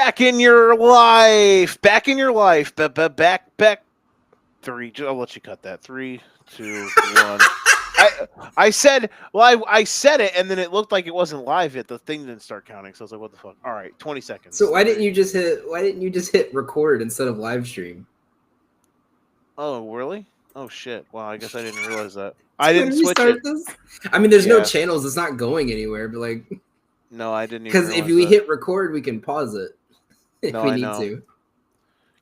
Back in your life. Back in your life. Back. Three. I'll let you cut that. 3, 2, 1. I said, well, I said it, and then it looked like it wasn't live yet. The thing didn't start counting, so I was like, "What the fuck?" All right, 20 seconds. So why didn't you just hit record instead of live stream? Oh, really? Oh shit! Wow, I guess I didn't realize that. So I didn't switch it. this? I mean, there's no channels. It's not going anywhere. But like, no, I didn't. Because if we hit record, we can pause it if we need to.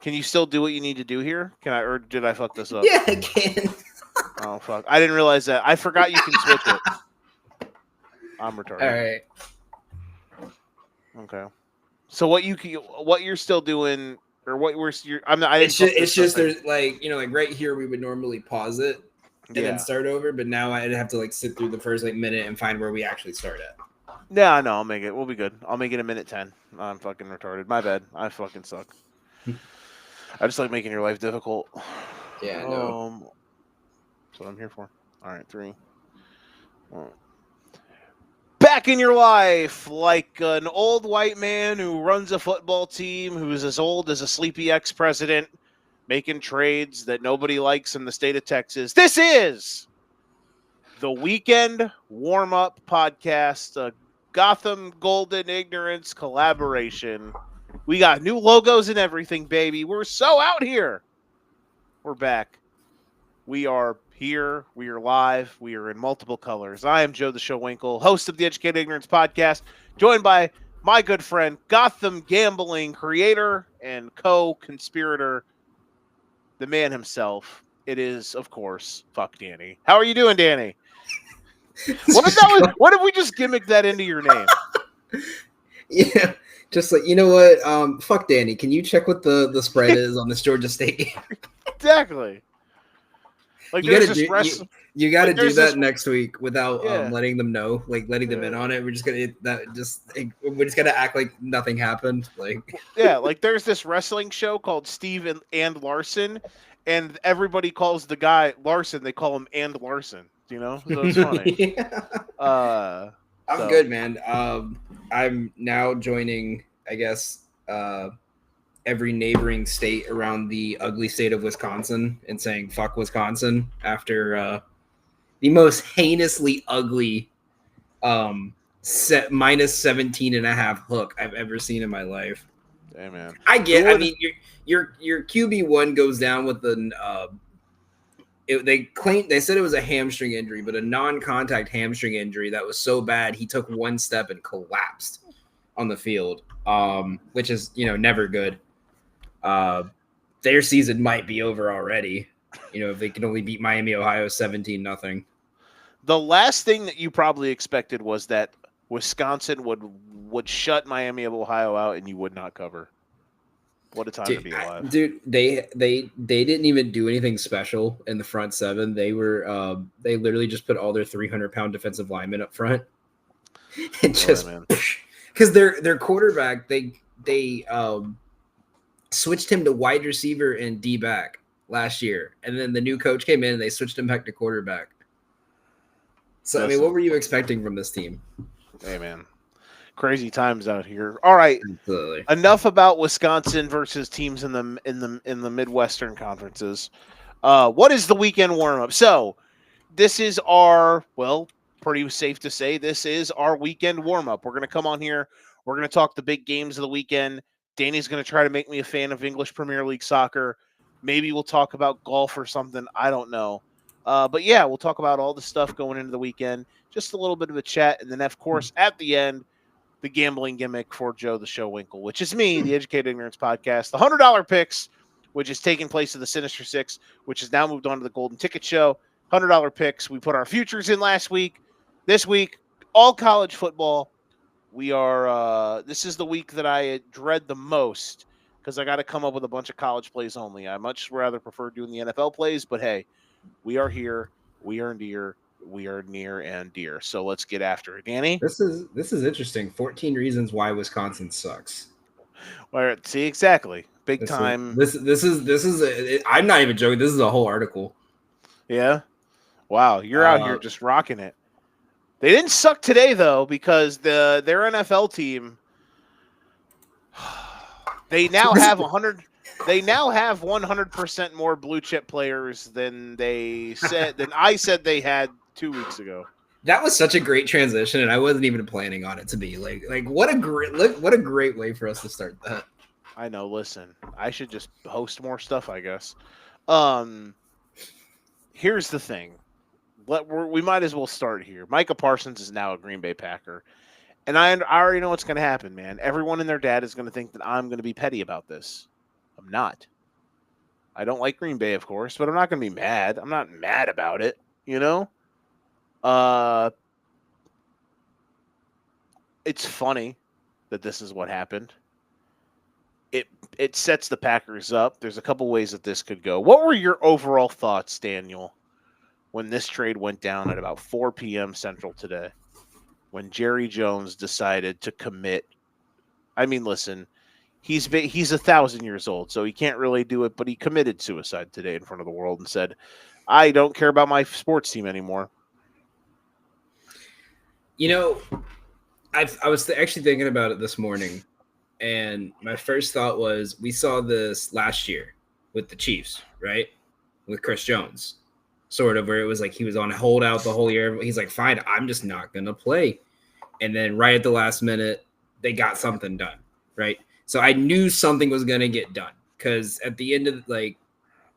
Can you still do what you need to do here? Can I, or did I fuck this up? Yeah, I can. Oh fuck! I didn't realize that. I forgot you can switch it. I'm retarded. All right. Okay. So what you're still doing, or what you're? It's just there's like like right here we would normally pause it and then start over, but now I'd have to like sit through the first like minute and find where we actually start at. Yeah, no, I'll make it. We'll be good. I'll make it a minute 10. I'm fucking retarded. My bad. I fucking suck. I just like making your life difficult. Yeah, I know. That's what I'm here for. All right, 3. Back in your life, like an old white man who runs a football team who's as old as a sleepy ex-president, making trades that nobody likes in the state of Texas. This is the Weekend Warmup podcast, a Gotham Golden Ignorance collaboration. We got new logos and everything, baby. We're so out here. We're back. We are here. We are live. We are in multiple colors. I am Joe the Showwinkle, host of the Educated Ignorance podcast, joined by my good friend, Gotham Gambling creator and co-conspirator, the man himself. It is, of course, fuck Danny. How are you doing, Danny? What if we just gimmicked that into your name? Yeah. Just like, you know what? Fuck Danny. Can you check what the spread is on this Georgia State game? Exactly. Like you gotta do that next week without letting them know, like letting them in on it. We're just gonna act like nothing happened. Like like there's this wrestling show called Steve and Larson, and everybody calls the guy Larson. They call him and Larson. You know, so it's funny. Yeah. I'm good, man. I'm now joining, I guess, every neighboring state around the ugly state of Wisconsin and saying fuck Wisconsin after the most heinously ugly minus 17.5 hook I've ever seen in my life. Hey, man. I mean, your QB1 goes down with the they said it was a hamstring injury, but a non-contact hamstring injury that was so bad he took one step and collapsed on the field, which is never good. Their season might be over already, if they can only beat Miami, Ohio 17-0. The last thing that you probably expected was that Wisconsin would shut Miami of Ohio out and you would not cover. What a time to be alive. Dude, they didn't even do anything special in the front seven. They were they literally just put all their 300-pound defensive linemen up front. And just because their quarterback, they switched him to wide receiver and D-back last year. And then the new coach came in and they switched him back to quarterback. So, I mean, what were you expecting from this team? Hey, man. Crazy times out here. All right. Absolutely. Enough about Wisconsin versus teams in the Midwestern conferences. What is the weekend warm-up? So, this is pretty safe to say this is our weekend warm-up. We're going to come on here. We're going to talk the big games of the weekend. Danny's going to try to make me a fan of English Premier League soccer. Maybe we'll talk about golf or something. I don't know. But yeah, we'll talk about all the stuff going into the weekend. Just a little bit of a chat. And then, of course, at the end, the gambling gimmick for Joe the Showwinkle, which is me, the Educated Ignorance podcast, the $100 picks, which is taking place of the Sinister Six, which has now moved on to the Golden Ticket Show. $100 picks. We put our futures in last week. This week, all college football. We are. This is the week that I dread the most because I got to come up with a bunch of college plays only. I much rather prefer doing the NFL plays, but hey, we are here. We are near. We are near and dear. So let's get after it, Danny. This is interesting. 14 reasons why Wisconsin sucks. Well, see, exactly. Big time. This is. I'm not even joking. This is a whole article. Yeah. Wow, you're out here just rocking it. They didn't suck today though because their NFL team. They now have 100. They now have 100% more blue chip players than I said they had 2 weeks ago. That was such a great transition, and I wasn't even planning on it to be like what a great way for us to start that. I know. Listen, I should just host more stuff, I guess. Here's the thing. We might as well start here. Micah Parsons is now a Green Bay Packer. And I already know what's going to happen, man. Everyone and their dad is going to think that I'm going to be petty about this. I'm not. I don't like Green Bay, of course, but I'm not going to be mad. I'm not mad about it, you know? It's funny that this is what happened. It sets the Packers up. There's a couple ways that this could go. What were your overall thoughts, Daniel, when this trade went down at about 4 p.m. Central today? When Jerry Jones decided to commit. I mean, listen, he's 1,000 years old, so he can't really do it, but he committed suicide today in front of the world and said, I don't care about my sports team anymore. You know, I was actually thinking about it this morning, and my first thought was we saw this last year with the Chiefs, right? With Chris Jones. Sort of where it was like he was on holdout the whole year. He's like, fine, I'm just not going to play. And then right at the last minute, they got something done, right? So I knew something was going to get done because at the end of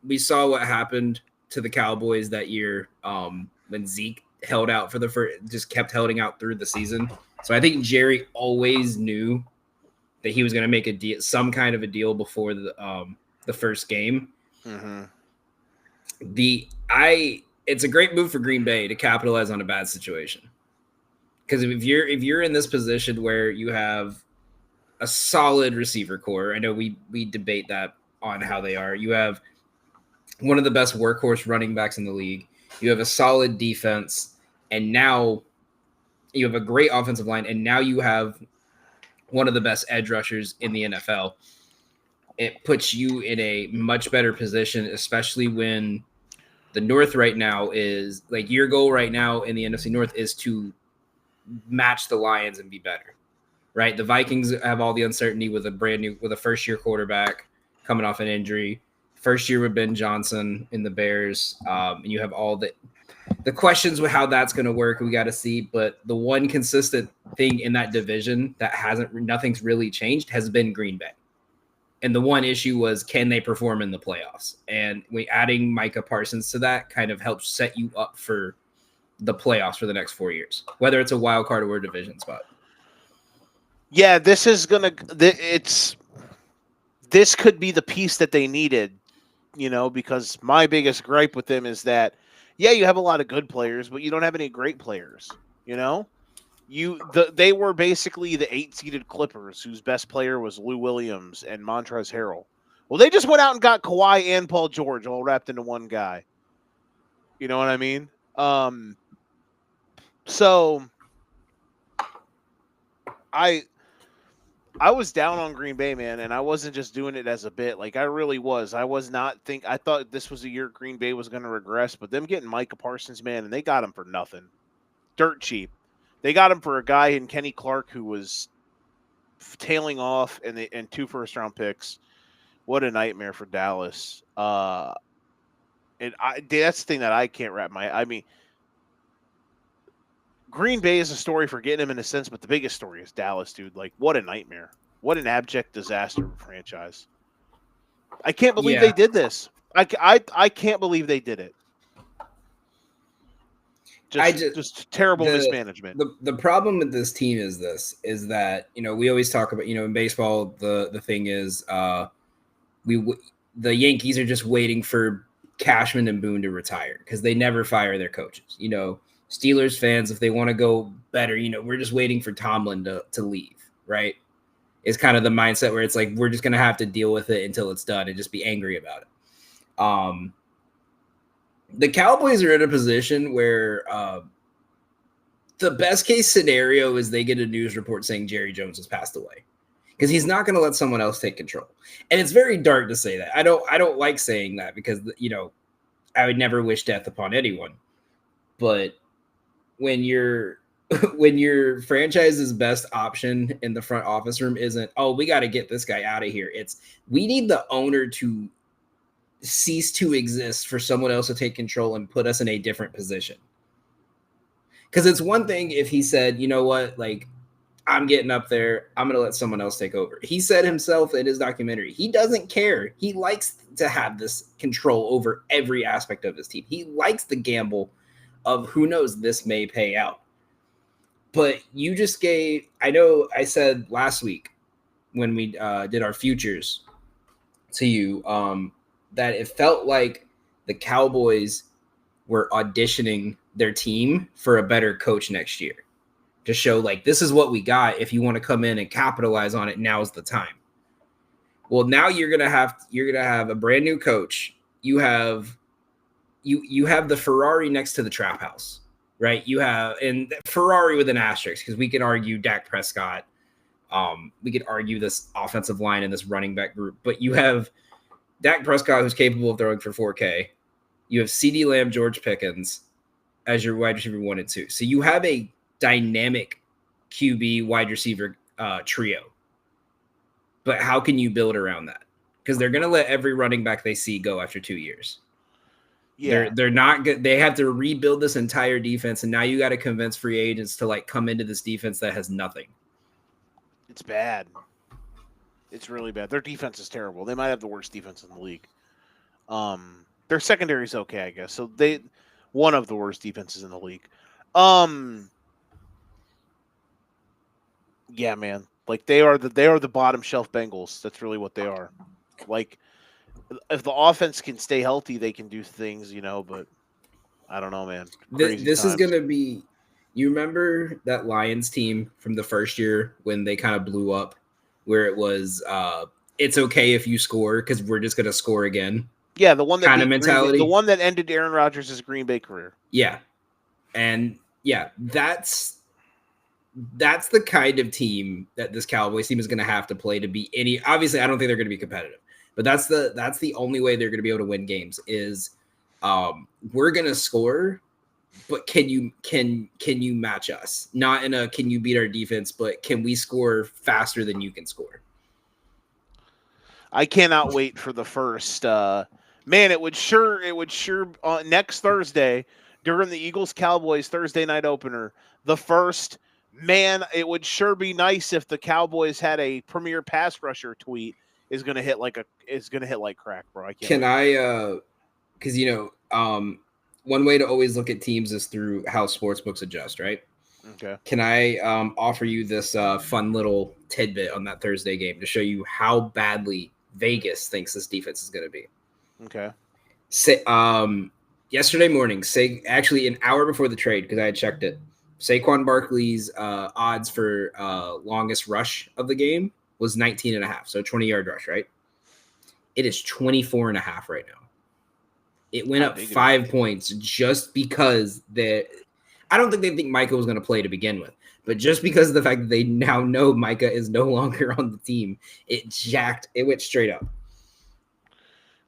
we saw what happened to the Cowboys that year when Zeke held out for the first, just kept holding out through the season. So I think Jerry always knew that he was going to make a deal, some kind of a deal before the first game. Mm-hmm. It's a great move for Green Bay to capitalize on a bad situation. Because if you're in this position where you have a solid receiver core, I know we debate that on how they are. You have one of the best workhorse running backs in the league. You have a solid defense, and now you have a great offensive line, and now you have one of the best edge rushers in the NFL. It puts you in a much better position, especially when the North right now is like your goal right now in the NFC North is to match the Lions and be better, right? The Vikings have all the uncertainty with a first-year quarterback coming off an injury, first year with Ben Johnson in the Bears, and you have all the questions with how that's going to work. We got to see, but the one consistent thing in that division that nothing's really changed has been Green Bay. And the one issue was, can they perform in the playoffs? And adding Micah Parsons to that kind of helps set you up for the playoffs for the next 4 years, whether it's a wild card or a division spot. Yeah, this could be the piece that they needed, because my biggest gripe with them is that, yeah, you have a lot of good players, but you don't have any great players, They were basically the 8-seeded Clippers, whose best player was Lou Williams and Montrezl Harrell. Well, they just went out and got Kawhi and Paul George all wrapped into one guy. You know what I mean? So I was down on Green Bay, man, and I wasn't just doing it as a bit. Like, I really was. I thought this was a year Green Bay was going to regress, but them getting Micah Parsons, man, and they got him for nothing. Dirt cheap. They got him for a guy in Kenny Clark who was tailing off and 2 first-round picks. What a nightmare for Dallas. That's the thing that I can't I mean, Green Bay is a story for getting him in a sense, but the biggest story is Dallas, dude. Like, what a nightmare. What an abject disaster of a franchise. I can't believe they did this. I can't believe they did it. Just terrible mismanagement. The problem with this team is that, we always talk about, in baseball, the thing is the Yankees are just waiting for Cashman and Boone to retire because they never fire their coaches. Steelers fans, if they want to go better, we're just waiting for Tomlin to leave, right? It's kind of the mindset where it's like, we're just going to have to deal with it until it's done and just be angry about it. The Cowboys are in a position where the best case scenario is they get a news report saying Jerry Jones has passed away because he's not going to let someone else take control. And it's very dark to say that. I don't like saying that because, I would never wish death upon anyone. But when you're when your franchise's best option in the front office room isn't, oh, we got to get this guy out of here. It's we need the owner to cease to exist for someone else to take control and put us in a different position. Because it's one thing if he said, you know what, like, I'm getting up there, I'm going to let someone else take over. He said himself in his documentary, he doesn't care. He likes to have this control over every aspect of his team. He likes the gamble of who knows, this may pay out. But you just gave, I know I said last week when we did our futures to you that it felt like the Cowboys were auditioning their team for a better coach next year to show like, this is what we got. If you want to come in and capitalize on it, now's the time. Well, now you're going to have a brand new coach. You have the Ferrari next to the trap house. Right, you have and Ferrari with an asterisk because we could argue Dak Prescott, we could argue this offensive line and this running back group, but you have Dak Prescott who's capable of throwing for 4K. You have CeeDee Lamb, George Pickens as your wide receiver 1 and 2. So you have a dynamic QB wide receiver trio. But how can you build around that? Because they're going to let every running back they see go after 2 years. Yeah, they're not good. They have to rebuild this entire defense, and now you got to convince free agents to like come into this defense that has nothing. It's bad. It's really bad. Their defense is terrible. They might have the worst defense in the league. Their secondary is okay, I guess. So one of the worst defenses in the league. Yeah, man. Like they are the bottom shelf Bengals. That's really what they are. Like, if the offense can stay healthy, they can do things, but I don't know, man. This is going to be – you remember that Lions team from the first year when they kind of blew up where it was it's okay if you score because we're just going to score again? Yeah, the one that kind of mentality. The one that ended Aaron Rodgers' Green Bay career. Yeah. And, yeah, that's the kind of team that this Cowboys team is going to have to play to be any – obviously, I don't think they're going to be competitive. But that's the only way they're going to be able to win games is we're going to score, but can you match us? Not in a can you beat our defense, but can we score faster than you can score? I cannot wait for the first man. It would sure next Thursday during the Eagles-Cowboys Thursday night opener. The first man, it would sure be nice if the Cowboys had a premier pass rusher tweet. Is gonna hit like crack, bro. I can't. Because one way to always look at teams is through how sportsbooks adjust, right? Okay. Can I offer you this fun little tidbit on that Thursday game to show you how badly Vegas thinks this defense is going to be? Okay. Yesterday morning, actually an hour before the trade, because I had checked it, Saquon Barkley's odds for longest rush of the game was 19.5, so 20-yard rush, right? It is 24.5 right now. It went up 5 points just because I don't think they think Micah was going to play to begin with, but just because of the fact that they now know Micah is no longer on the team, it went straight up.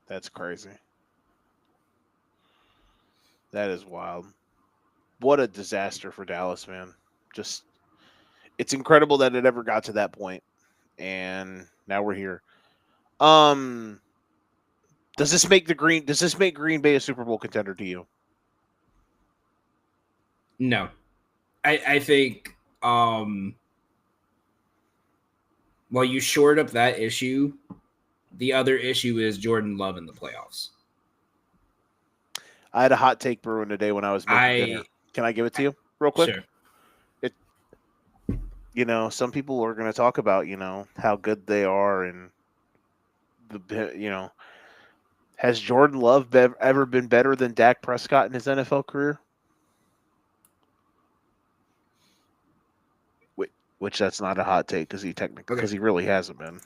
That's crazy. That is wild. What a disaster for Dallas, man. It's incredible that it ever got to that point. And now we're here. Does this make Green Bay a Super Bowl contender to you? No. I think while you shored up that issue, the other issue is Jordan Love in the playoffs. I had a hot take brewing today when I was making dinner. Can I give it to you real quick? Sure. Some people are going to talk about, how good they are and has Jordan Love ever been better than Dak Prescott in his NFL career? Which that's not a hot take because he really hasn't been.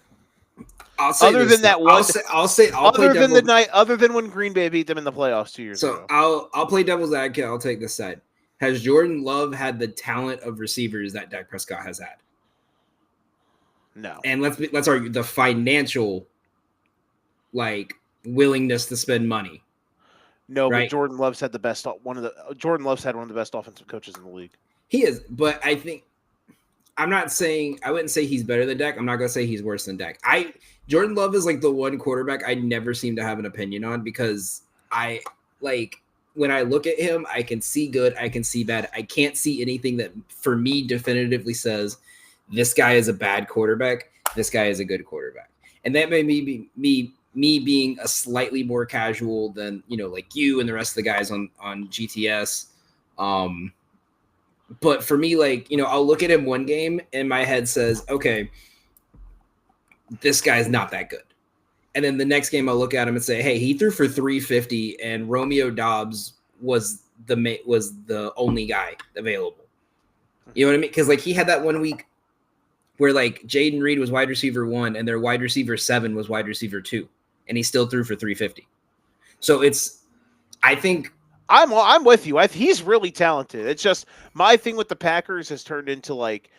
I'll say other than that one. Other than when Green Bay beat them in the playoffs 2 years ago. So I'll play devil's advocate. I'll take this side. Has Jordan Love had the talent of receivers that Dak Prescott has had? No. And let's argue the financial, willingness to spend money. No, right? But Jordan Love's had one of the best offensive coaches in the league. He is, but I think I wouldn't say he's better than Dak. I'm not gonna say he's worse than Dak. Jordan Love is like the one quarterback I never seem to have an opinion on because I like when I look at him, I can see good, I can see bad. I can't see anything that for me definitively says this guy is a bad quarterback, this guy is a good quarterback. And that may be me being a slightly more casual than, like you and the rest of the guys on GTS. But for me, like, I'll look at him one game and my head says, okay, this guy's not that good. And then the next game I'll look at him and say, hey, he threw for 350 and Romeo Dobbs was the only guy available. You know what I mean? Because like he had that 1 week where like Jaden Reed was wide receiver 1 and their wide receiver 7 was wide receiver 2, and he still threw for 350. So I think I'm with you. He's really talented. It's just my thing with the Packers has turned into like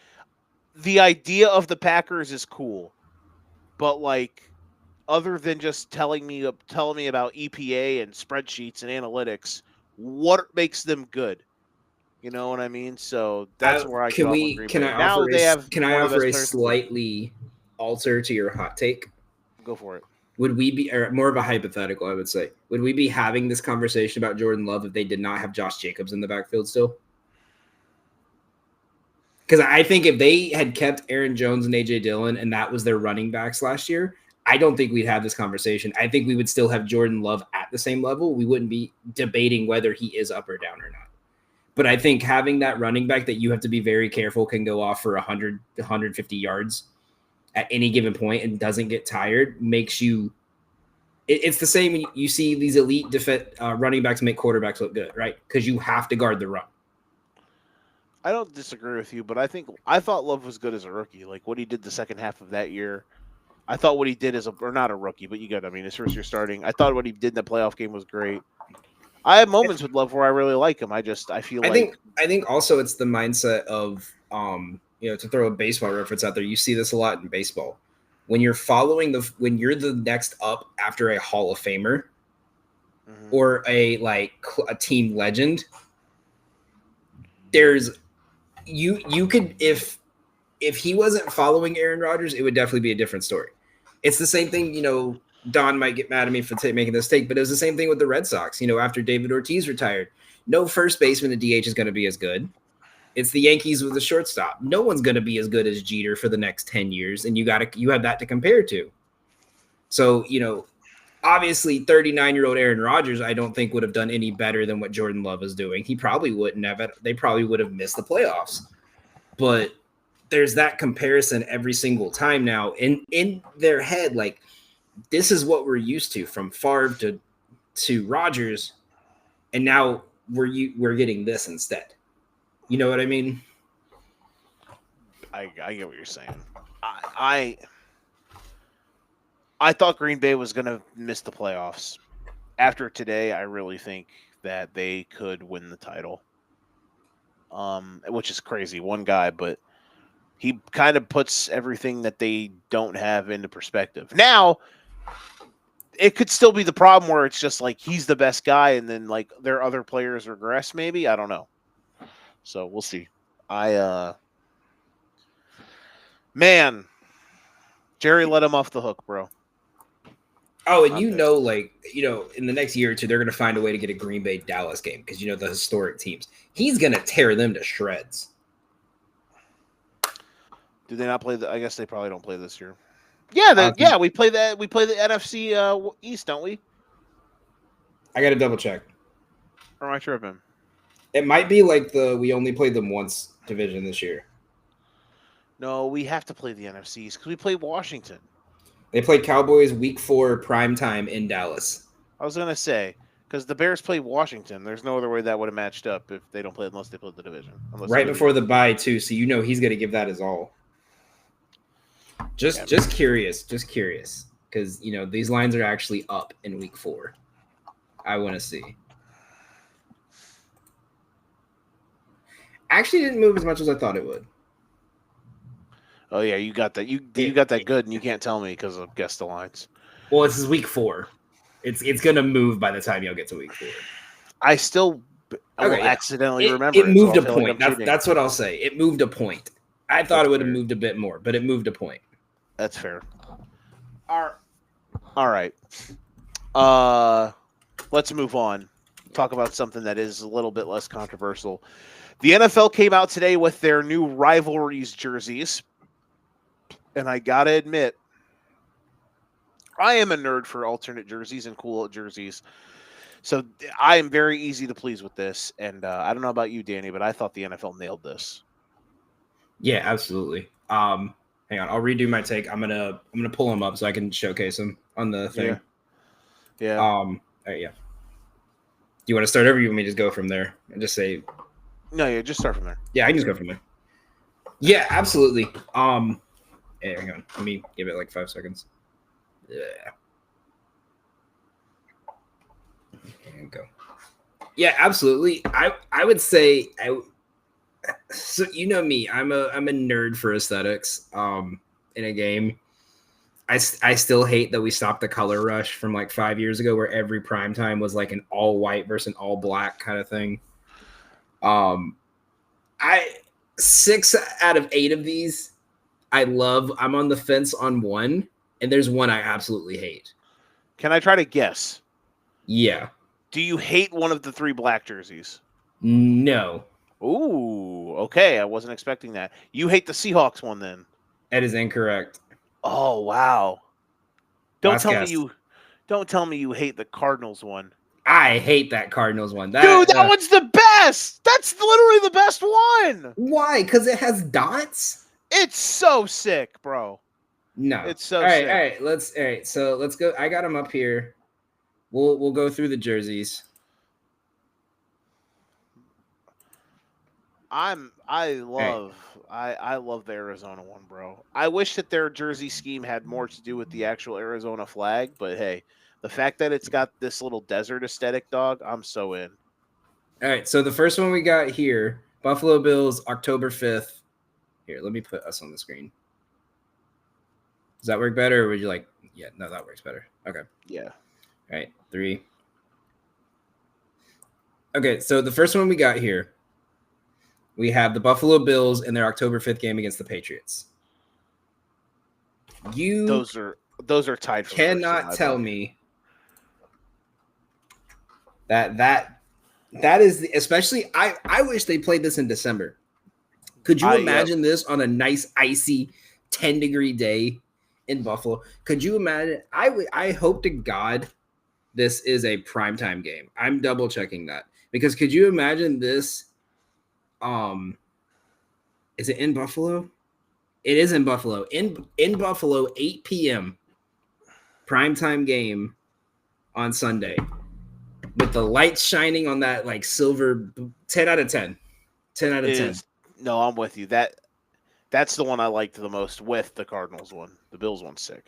the idea of the Packers is cool, but like other than just telling me about EPA and spreadsheets and analytics, what makes them good? You know what I mean? So that's where I can I offer a slightly alter to your hot take? Go for it. Would we be, or more of a hypothetical, I would say, would we be having this conversation about Jordan Love if they did not have Josh Jacobs in the backfield still? Because I think if they had kept Aaron Jones and A.J. Dillon and that was their running backs last year, I don't think we'd have this conversation. I think we would still have Jordan Love at the same level. We wouldn't be debating whether he is up or down or not. But I think having that running back that you have to be very careful can go off for 100 to 150 yards at any given point and doesn't get tired makes you – it's the same when you see these elite running backs make quarterbacks look good, right? Because you have to guard the run. I don't disagree with you, but I thought Love was good as a rookie. Like what he did the second half of that year, I thought what he did or not a rookie, but his first year starting. I thought what he did in the playoff game was great. I have moments with Love where I really like him. I think also it's the mindset of to throw a baseball reference out there. You see this a lot in baseball. When you're when you're the next up after a Hall of Famer or a team legend, there's you could if he wasn't following Aaron Rodgers, it would definitely be a different story. It's the same thing, Don might get mad at me for making this take, but it was the same thing with the Red Sox. After David Ortiz retired, no first baseman at DH is going to be as good. It's the Yankees with the shortstop. No one's going to be as good as Jeter for the next 10 years, and you have that to compare to. So, obviously 39-year-old Aaron Rodgers, I don't think would have done any better than what Jordan Love is doing. He probably wouldn't have. They probably would have missed the playoffs. But there's that comparison every single time now in their head, like, this is what we're used to from Favre to Rodgers, and now we're getting this instead. You know what I mean? I get what you're saying. I thought Green Bay was going to miss the playoffs. After today, I really think that they could win the title. Which is crazy. One guy, but he kind of puts everything that they don't have into perspective. Now, it could still be the problem where it's just like he's the best guy and then like their other players regress maybe. I don't know. So we'll see. Man, Jerry let him off the hook, bro. Oh, and in the next year or two, they're going to find a way to get a Green Bay Dallas game because the historic teams. He's going to tear them to shreds. Do they not play I guess they probably don't play this year. Yeah, we play that. We play the NFC East, don't we? I got to double check. Or am I tripping? It might be like we only played them once division this year. No, we have to play the NFC East because we play Washington. They play Cowboys week 4 primetime in Dallas. I was gonna say because the Bears play Washington. There's no other way that would have matched up if they don't play unless they play the division. Right before the bye too, so he's gonna give that his all. Just curious, because these lines are actually up in week 4. I want to see. Actually, didn't move as much as I thought it would. Oh yeah, you got that. You got that good, and you can't tell me because of guess the lines. Well, this is week 4. It's gonna move by the time y'all get to week 4. I still I will Okay, yeah. accidentally remember It moved so a I feel like point. I'm cheating. That's what I'll say. It moved a point. I thought That's it would have fair. moved a bit more, but it moved a point. That's fair. All right. Let's move on. Talk about something that is a little bit less controversial. The NFL came out today with their new rivalries jerseys. And I got to admit, I am a nerd for alternate jerseys and cool jerseys. So I am very easy to please with this. And I don't know about you, Danny, but I thought the NFL nailed this. Yeah, absolutely. Hang on, I'll redo my take. I'm gonna pull them up so I can showcase them on the thing. Yeah. All right, yeah. Do you want to start over? Or you want me to just go from there and just say? No, yeah, just start from there. Yeah, I can just go from there. Yeah, absolutely. Hey, hang on. Let me give it like 5 seconds. Yeah. There you go. Yeah, absolutely. I would say so you know me. I'm a nerd for aesthetics. In a game. I still hate that we stopped the color rush from like 5 years ago where every primetime was like an all white versus an all black kind of thing. 6 out of 8 of these I love. I'm on the fence on one, and there's one I absolutely hate. Can I try to guess? Yeah. Do you hate one of the 3 black jerseys? No. Ooh, okay. I wasn't expecting that. You hate the Seahawks one then? That is incorrect. Oh, wow. Don't tell me you hate the Cardinals one. I hate that Cardinals one. Dude, that one's the best. That's literally the best one. Why? Because it has dots? It's so sick, bro. No. It's so sick. sick. All right. So let's go. I got them up here. We'll go through the jerseys. I love the Arizona one, bro. I wish that their jersey scheme had more to do with the actual Arizona flag, but hey, the fact that it's got this little desert aesthetic, dog, I'm so in. All right, so the first one we got here, Buffalo Bills, October 5th. Here, let me put us on the screen. Does that work better, or would you like? Yeah, no, that works better. Okay. Yeah. All right, 3. Okay, so the first one we got here, we have the Buffalo Bills in their October 5th game against the Patriots. Those are tied for cannot tell me that is especially I wish they played this in December. Could you imagine this on a nice icy 10-degree day in Buffalo? Could you imagine? I hope to God this is a primetime game. I'm double checking that because could you imagine this? Is it in Buffalo? It is in Buffalo. In Buffalo, 8 p.m. primetime game on Sunday with the lights shining on that like silver 10 out of 10. 10 out of 10. No, I'm with you. That's the one I liked the most with the Cardinals one. The Bills one's sick.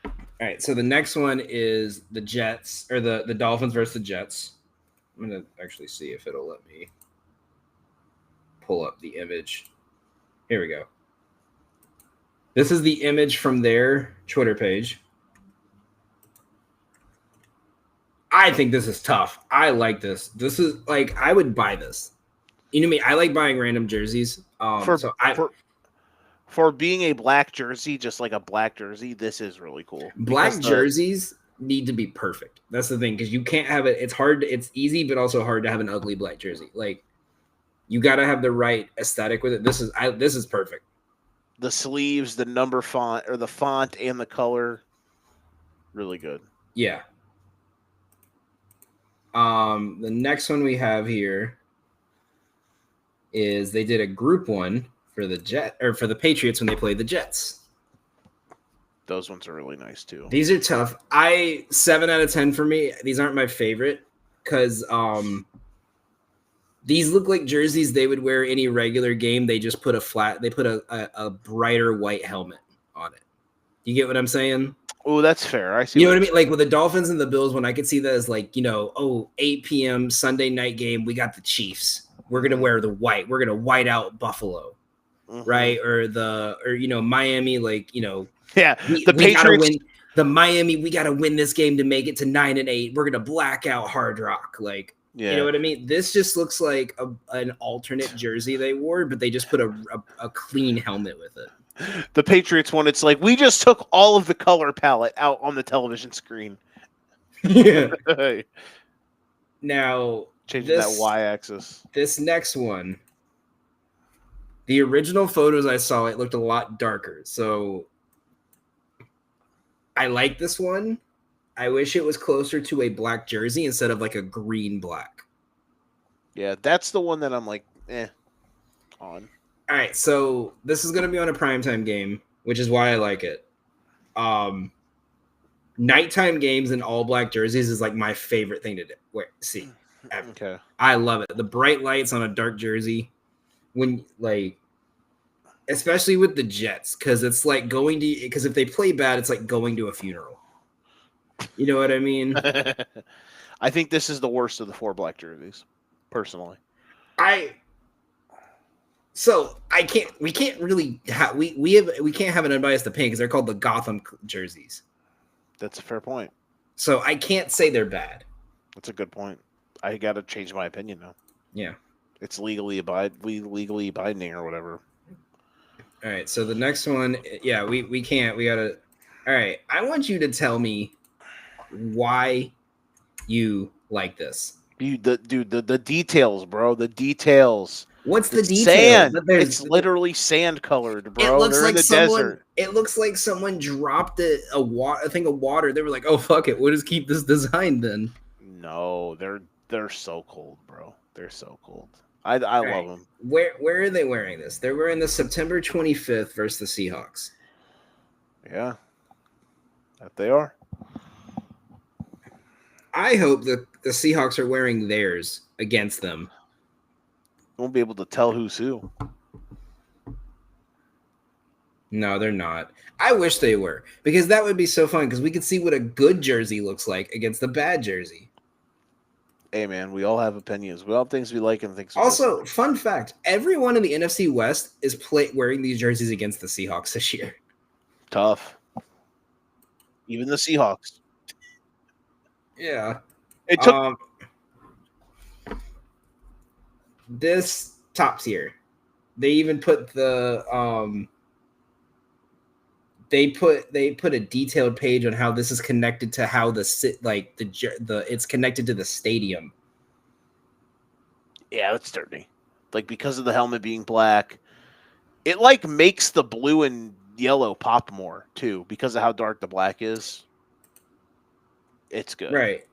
All right, so the next one is the Jets or the Dolphins versus the Jets. I'm going to actually see if it'll let me pull up the image. Here we go. This is the image from their Twitter page. I think this is tough. I like this. This is like I would buy this. You know me. I like buying random jerseys. For being a black jersey, just like a black jersey, this is really cool. Black jerseys need to be perfect. That's the thing because you can't have it. It's hard. It's easy, but also hard to have an ugly black jersey. Like you got to have the right aesthetic with it. This is perfect. The sleeves, the number font, or the font and the color, really good. Yeah. The next one we have here is they did a group one for the Patriots when they played the Jets. Those ones are really nice too. These are tough. 7 out of 10 for me. These aren't my favorite because these look like jerseys they would wear any regular game. They just put a brighter white helmet on it. You get what I'm saying? Oh, that's fair. I see. You know what I mean? Like with the Dolphins and the Bills, when I could see that as like, 8 p.m. Sunday night game, we got the Chiefs. We're going to wear the white. We're going to white out Buffalo, right? Or Miami, yeah, the Patriots. The Miami, we got to win this game to make it to 9-8. We're going to black out Hard Rock. Like, Yeah. You know what I mean? This just looks like an alternate jersey they wore, but they just put a clean helmet with it. The Patriots one, it's like we just took all of the color palette out on the television screen. Yeah. Now changing that y-axis. This next one, the original photos I saw, it looked a lot darker. So I like this one. I wish it was closer to a black jersey instead of like a green black. Yeah, that's the one that I'm like, on. All right, so this is going to be on a primetime game, which is why I like it. Nighttime games in all black jerseys is like my favorite thing to see. Okay. I love it. The bright lights on a dark jersey, when like, especially with the Jets, because it's like because if they play bad, it's like going to a funeral. You know what I mean? I think this is the worst of the 4 black jerseys, personally. We can't really we can't have an unbiased opinion because they're called the Gotham jerseys. That's a fair point. So I can't say they're bad. That's a good point. I got to change my opinion now. Yeah. It's legally binding or whatever. All right, so the next one, yeah, we can't. We got to. All right, I want you to tell me why you like this. The details, bro. The details. What's the detail? Sand. It's literally sand colored, bro. It looks They're like in the someone. desert. It looks like someone dropped a thing of water. They were like, "Oh fuck it, we'll just keep this design then." No, they're so cold, bro. They're so cold. I love them. Where are they wearing this? They're wearing this September 25th versus the Seahawks. Yeah, that they are. I hope that the Seahawks are wearing theirs against them. Won't be able to tell who's who. No, they're not. I wish they were, because that would be so fun, because we could see what a good jersey looks like against the bad jersey. Hey, man, we all have opinions. We all have things we like and things we also, fun fact, everyone in the NFC West is wearing these jerseys against the Seahawks this year. Tough. Even the Seahawks. Yeah. It took... this top tier. They even put the they put a detailed page on how this is connected to how it's connected to the stadium. Yeah, that's dirty. Like, because of the helmet being black, it like makes the blue and yellow pop more too, because of how dark the black is. It's good. Right.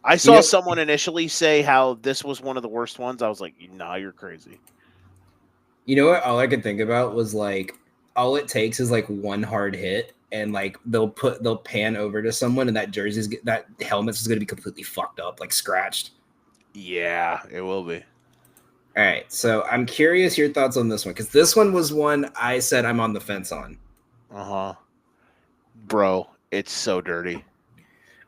I saw someone initially say how this was one of the worst ones. I was like, nah, you're crazy. You know what? All I could think about was like, all it takes is like one hard hit, and like they'll pan over to someone, and that helmet's is going to be completely fucked up, like scratched. Yeah, it will be. All right, so I'm curious your thoughts on this one, because this one was one I said I'm on the fence on. Bro, it's so dirty.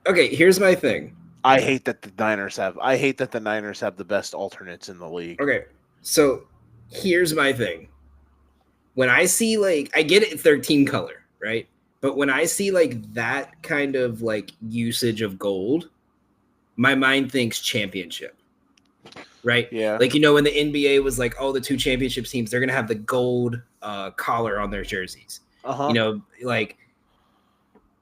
Okay, here's my thing. I hate that the Niners have the best alternates in the league. Okay, so here's my thing. When I see, like, I get it, it's their team color, right? But when I see like that kind of like usage of gold, my mind thinks championship, right? Yeah. Like, you know, when the NBA was like, oh, the 2 championship teams, they're gonna have the gold collar on their jerseys. You know, like,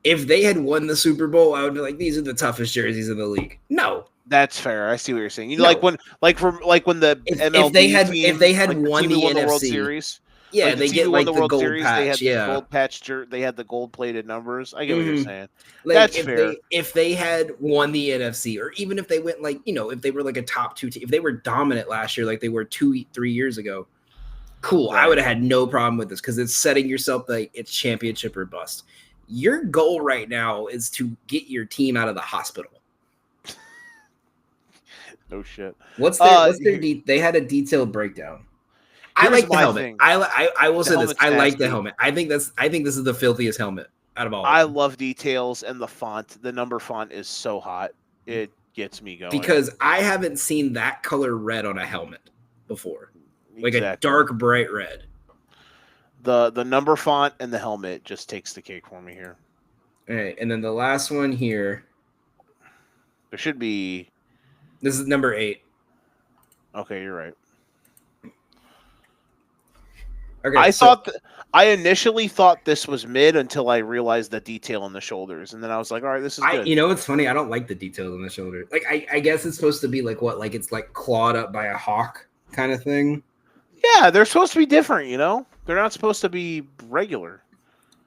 if they had won the Super Bowl, I would be like, these are the toughest jerseys in the league. No, that's fair. I see what you're saying. You know, like when the MLB if they had like won the NFC World Series. Yeah, like they get like the World gold Series, patch. They had the gold patch. They had the gold plated numbers. I get what you're saying. Like, that's fair. If they had won the NFC, or even if they went like, you know, if they were like a top 2 team, if they were dominant last year, like they were 2-3 years ago, cool. Right. I would have had no problem with this, because it's setting yourself like it's championship or bust. Your goal right now is to get your team out of the hospital. No shit. What's their they had a detailed breakdown. I like the helmet. I will say this. I like the helmet. I think this is the filthiest helmet out of all. I love details, and the font. The number font is so hot. It gets me going. Because I haven't seen that color red on a helmet before. Like a dark bright red. The number font and the helmet just takes the cake for me here. All right, and then the last one here. There should be This is number 8. Okay, you're right. Okay, I initially thought this was mid until I realized the detail on the shoulders, and then I was like, all right, this is good. You know what's funny? I don't like the details on the shoulder. Like I guess it's supposed to be like what? Like it's like clawed up by a hawk kind of thing. Yeah, they're supposed to be different, you know? They're not supposed to be regular.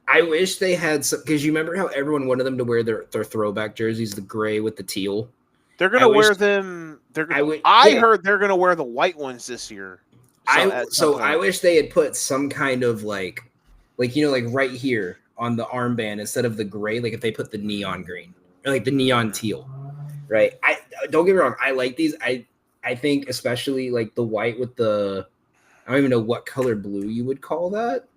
I wish they had some, because you remember how everyone wanted them to wear their throwback jerseys, the gray with the teal. They're gonna wear them. I heard they're gonna wear the white ones this year. I wish they had put some kind of like you know, like right here on the armband instead of the gray, like if they put the neon green or like the neon teal, right? I don't get me wrong, I like these. I think especially like the white with the, I don't even know what color blue you would call that,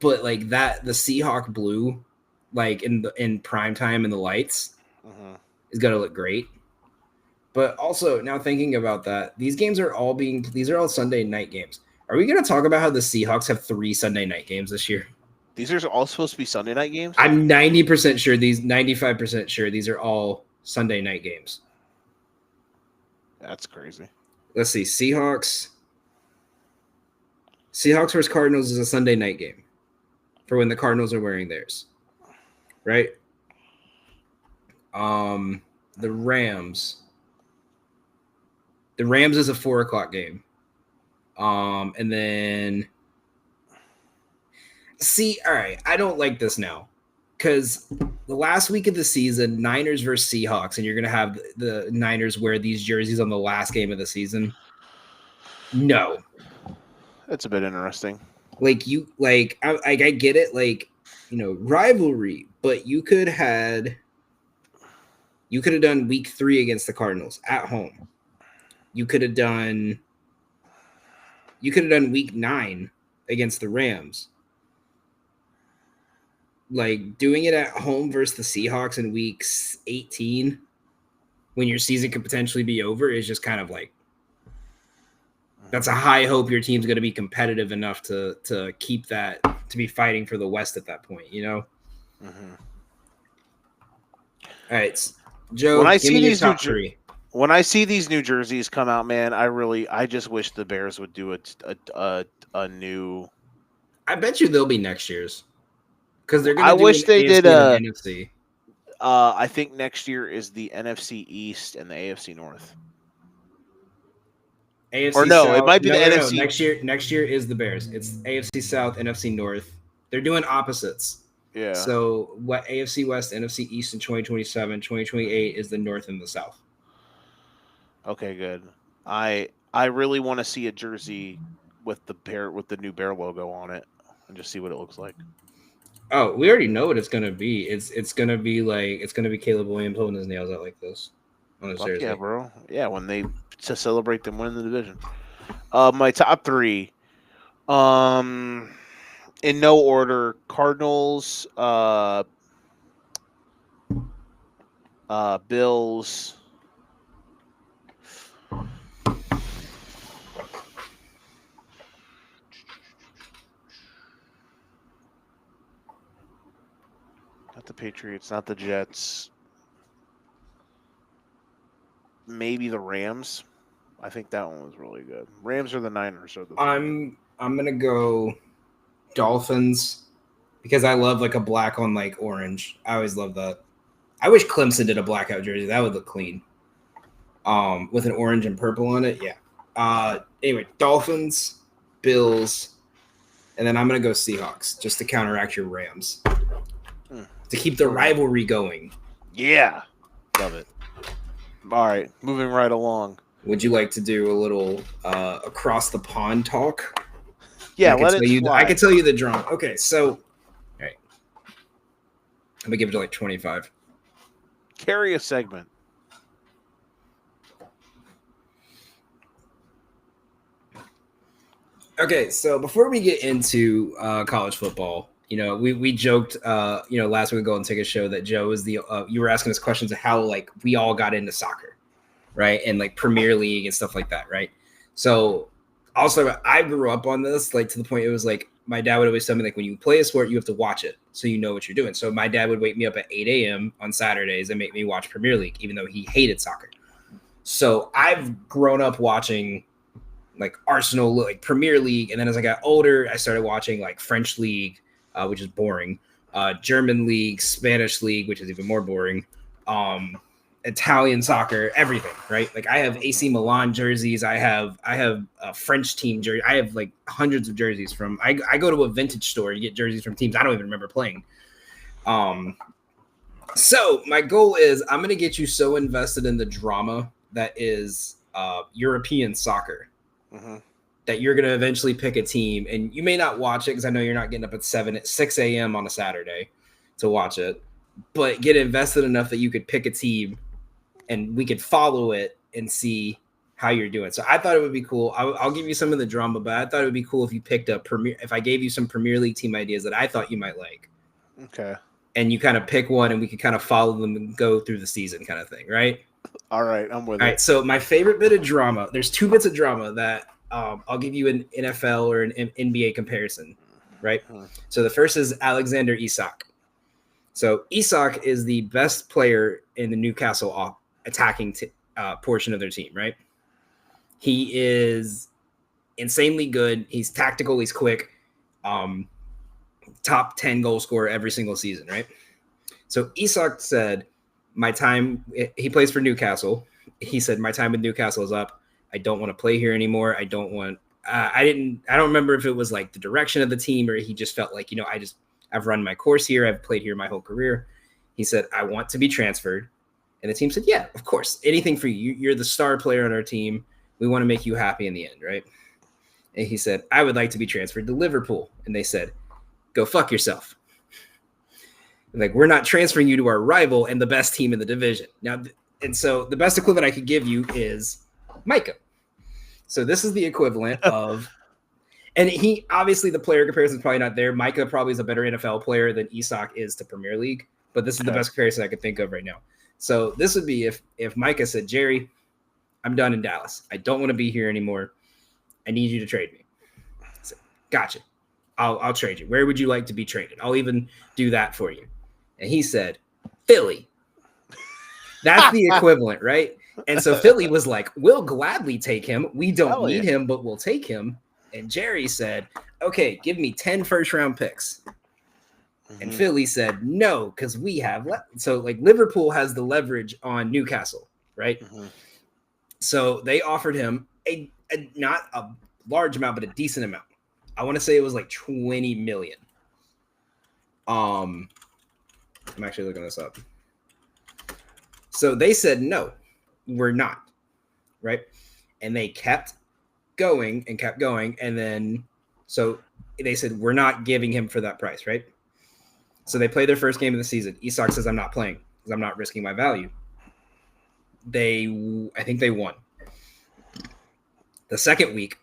but like that, the Seahawk blue, like in prime time in the lights, is gonna look great. But also now thinking about that, these are all Sunday night games. Are we going to talk about how the Seahawks have 3 Sunday night games this year? These are all supposed to be Sunday night games? I'm 90% sure 95% sure these are all Sunday night games. That's crazy. Let's see. Seahawks versus Cardinals is a Sunday night game for when the Cardinals are wearing theirs. Right? The Rams is a 4:00 game. And then all right, I don't like this now because the last week of the season, Niners versus Seahawks, and you're gonna have the Niners wear these jerseys on the last game of the season. No, that's a bit interesting. I get it, like, you know, rivalry, but you could have done week 3 against the Cardinals at home. You could have done week 9 against the Rams. Like, doing it at home versus the Seahawks in week 18 when your season could potentially be over is just kind of like, that's a high hope your team's going to be competitive enough to keep that, to be fighting for the West at that point, you know? Mm-hmm. All right, Joe, give me your top 3. When I see these new jerseys come out, man, I just wish the Bears would do a new. I bet you they'll be next year's, because they're going to. I wish they did a NFC. I think next year is the NFC East and the AFC North. AFC or no, South. It might be the NFC. Next year is the Bears. It's AFC South, NFC North. They're doing opposites. Yeah. So what AFC West, NFC East in 2027, 2028 is the North and the South. Okay, good. I really want to see a jersey with the new bear logo on it and just see what it looks like. Oh, we already know what it's gonna be. It's gonna be Caleb Williams holding his nails out like this on his jersey. Yeah, bro. Yeah, when they to celebrate them winning the division. My top 3. In no order: Cardinals, Bills. Not the Patriots, not the Jets. Maybe the Rams. I think that one was really good. Rams or the Niners or the. I'm gonna go Dolphins because I love like a black on like orange. I always love that. I wish Clemson did a blackout jersey. That would look clean. With an orange and purple on it. Yeah. Anyway, Dolphins, Bills, and then I'm gonna go Seahawks just to counteract your Rams. To keep the rivalry going. Yeah. Love it. All right, moving right along. Would you like to do a little across the pond talk? Yeah, I can tell you the drum. Okay, so, all right. I'm going to give it to like 25. Carry a segment. Okay, so before we get into college football, you know, we joked, last week ago on Ticket Show that Joe is you were asking us questions of how like we all got into soccer, right? And like Premier League and stuff like that, right? So also I grew up on this, like to the point it was like my dad would always tell me, like, when you play a sport, you have to watch it so you know what you're doing. So my dad would wake me up at 8 a.m. on Saturdays and make me watch Premier League, even though he hated soccer. So I've grown up watching like Arsenal, like Premier League. And then as I got older, I started watching like French League, which is boring, German League, Spanish League, which is even more boring, Italian soccer, everything, right? Like I have AC Milan jerseys. I have a French team jersey. I have like hundreds of jerseys from, I go to a vintage store to get jerseys from teams I don't even remember playing. So my goal is I'm going to get you so invested in the drama that is European soccer that you're going to eventually pick a team, and you may not watch it because I know you're not getting up at 6 a.m. on a Saturday to watch it, but get invested enough that you could pick a team and we could follow it and see how you're doing. So I thought it would be cool. I'll give you some of the drama, but I thought it would be cool if you picked up if I gave you some Premier League team ideas that I thought you might like. Okay. And you kind of pick one and we could kind of follow them and go through the season kind of thing, right? All right, I'm with it. All right, so my favorite bit of drama, there's 2 bits of drama that I'll give you an NFL or an NBA comparison, right? So the first is Alexander Isak. So Isak is the best player in the Newcastle attacking portion of their team, right? He is insanely good. He's tactical. He's quick. Top 10 goal scorer every single season, right? So Isak said, he plays for Newcastle. He said, my time with Newcastle is up. I don't want to play here anymore. I don't remember if it was like the direction of the team or he just felt like, I've run my course here. I've played here my whole career. He said, I want to be transferred. And the team said, yeah, of course. Anything for you. You're the star player on our team. We want to make you happy in the end, right? And he said, I would like to be transferred to Liverpool. And they said, go fuck yourself. Like, we're not transferring you to our rival and the best team in the division. Now, and so the best equivalent I could give you is Micah. So this is the equivalent of, and he, obviously the player comparison is probably not there. Micah probably is a better NFL player than Isak is to Premier League, but this is the best comparison I could think of right now. So this would be if Micah said, Jerry, I'm done in Dallas. I don't want to be here anymore. I need you to trade me. I said, gotcha. I'll trade you. Where would you like to be traded? I'll even do that for you. And he said, Philly. That's the equivalent, right? And so Philly was like, we'll gladly take him. We don't need him, but we'll take him. And Jerry said, okay, give me 10 first-round picks. And Philly said, no, because we have so like Liverpool has the leverage on Newcastle, right? So they offered him a not a large amount, but a decent amount. I want to say it was like 20 million. I'm actually looking this up. So they said, no, we're not. Right. And they kept going. And then, so they said, we're not giving him for that price. Right. So they played their first game of the season. Isak says, I'm not playing because I'm not risking my value. I think they won. The second week,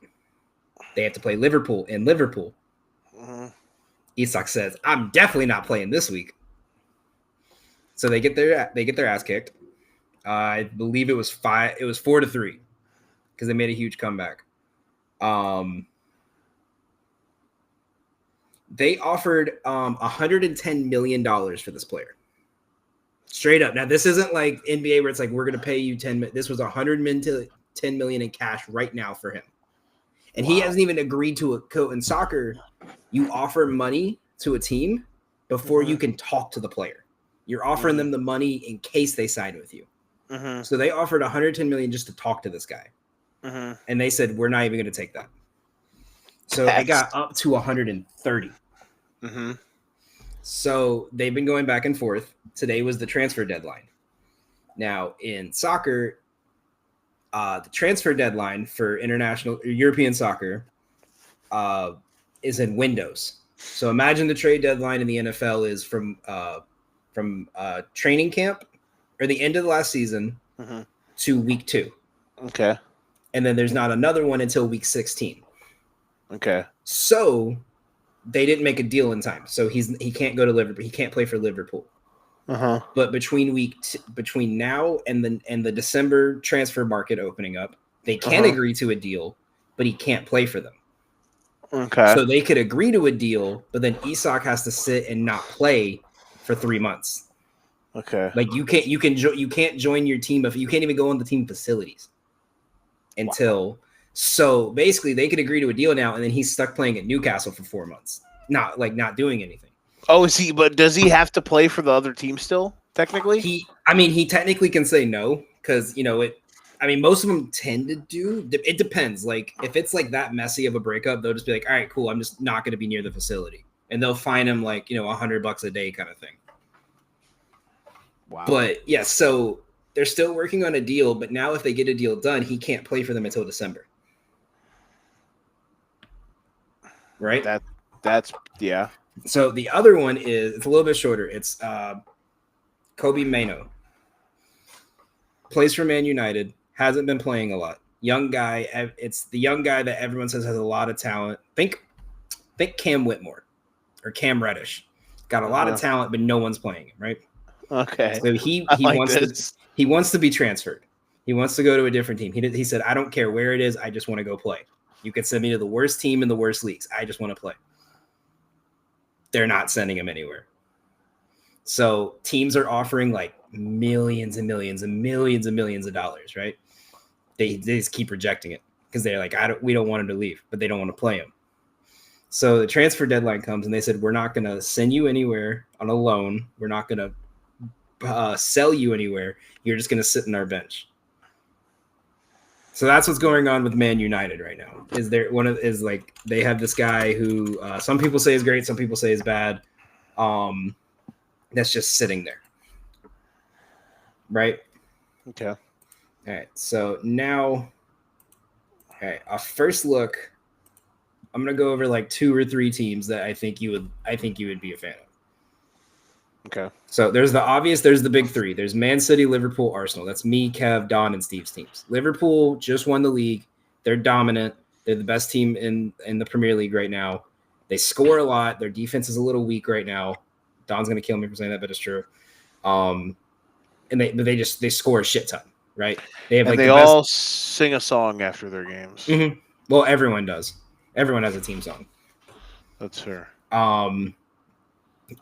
they had to play Liverpool in Liverpool. Isak says, I'm definitely not playing this week. So they get their ass kicked. I believe it was 4-3 because they made a huge comeback. They offered $110 million for this player. Straight up. Now, this isn't like NBA where it's like, we're going to pay you 10 million. This was $110 million in cash right now for him. And he hasn't even agreed to a coach. In soccer, you offer money to a team before you can talk to the player. You're offering them the money in case they sign with you. So they offered $110 million just to talk to this guy. And they said, we're not even going to take that. So it got up to 130. So they've been going back and forth. Today was the transfer deadline. Now in soccer, the transfer deadline for international or European soccer is in windows. So imagine the trade deadline in the NFL is from training camp or the end of the last season to week 2. Okay. And then there's not another one until week 16. Okay. So they didn't make a deal in time. So he can't go to Liverpool. He can't play for Liverpool. But between now and the December transfer market opening up, they can agree to a deal, but he can't play for them. Okay. So they could agree to a deal, but then Isak has to sit and not play for 3 months. Okay. Like you can't join your team if you can't even go on the team facilities until. Wow. So basically, they could agree to a deal now, and then he's stuck playing at Newcastle for 4 months, not doing anything. Oh, is he? But does he have to play for the other team still? Technically, he technically can say no because most of them tend to do. It depends. Like if it's like that messy of a breakup, they'll just be like, all right, cool. I'm just not going to be near the facility, and they'll fine him like $100 a day kind of thing. Wow. But yeah, so they're still working on a deal, but now if they get a deal done, he can't play for them until December. Right? That's yeah. So the other one it's a little bit shorter. It's Kobe Mainoo. Plays for Man United, hasn't been playing a lot. Young guy. It's the young guy that everyone says has a lot of talent. Think Cam Whitmore or Cam Reddish. Got a lot of talent, but no one's playing him, right? Okay. So he wants to be transferred. He wants to go to a different team. He said, I don't care where it is. I just want to go play. You could send me to the worst team in the worst leagues. I just want to play. They're not sending him anywhere. So teams are offering like millions and millions and millions and millions of dollars, right? They just keep rejecting it because they're like, we don't want him to leave, but they don't want to play him. So the transfer deadline comes and they said, we're not going to send you anywhere on a loan. We're not going to sell you anywhere. You're just going to sit in our bench. So that's what's going on with Man United right now. They have this guy who some people say is great, some people say is bad. That's just sitting there. Right? Okay. All right. So now, our first look, I'm gonna go over like 2 or 3 teams that I think you would be a fan of. Okay. So there's the big 3. There's Man City, Liverpool, Arsenal. That's me, Kev, Don, and Steve's teams. Liverpool just won the league. They're dominant. They're the best team in the Premier League right now. They score a lot. Their defense is a little weak right now. Don's gonna kill me for saying that, but it's true. And they score a shit ton, right? They have they all sing a song after their games. Mm-hmm. Well, everyone does. Everyone has a team song. That's fair.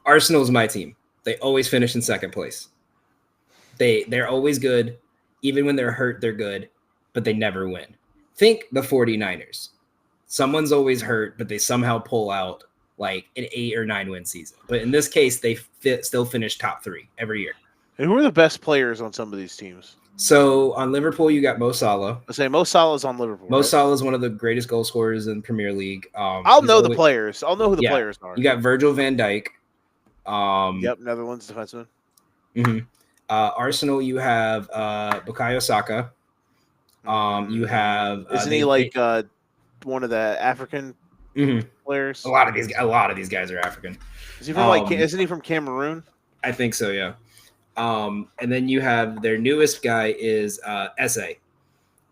Arsenal's my team. They always finish in second place. They're always good. Even when they're hurt, they're good, but they never win. Think the 49ers. Someone's always hurt, but they somehow pull out like an 8 or 9 win season. But in this case, they still finish top 3 every year. And who are the best players on some of these teams? So on Liverpool, you got Mo Salah. I say Mo Salah's on Liverpool. Mo Salah is one of the greatest goal scorers in Premier League. I'll know the players. I'll know who the players are. You got Virgil van Dijk. Yep, Netherlands defenseman. Mm-hmm. Arsenal, you have Bukayo Saka. You have isn't he one of the African players? A lot of these guys are African. Is he from isn't he from Cameroon? I think so, yeah. And then you have their newest guy is Eze.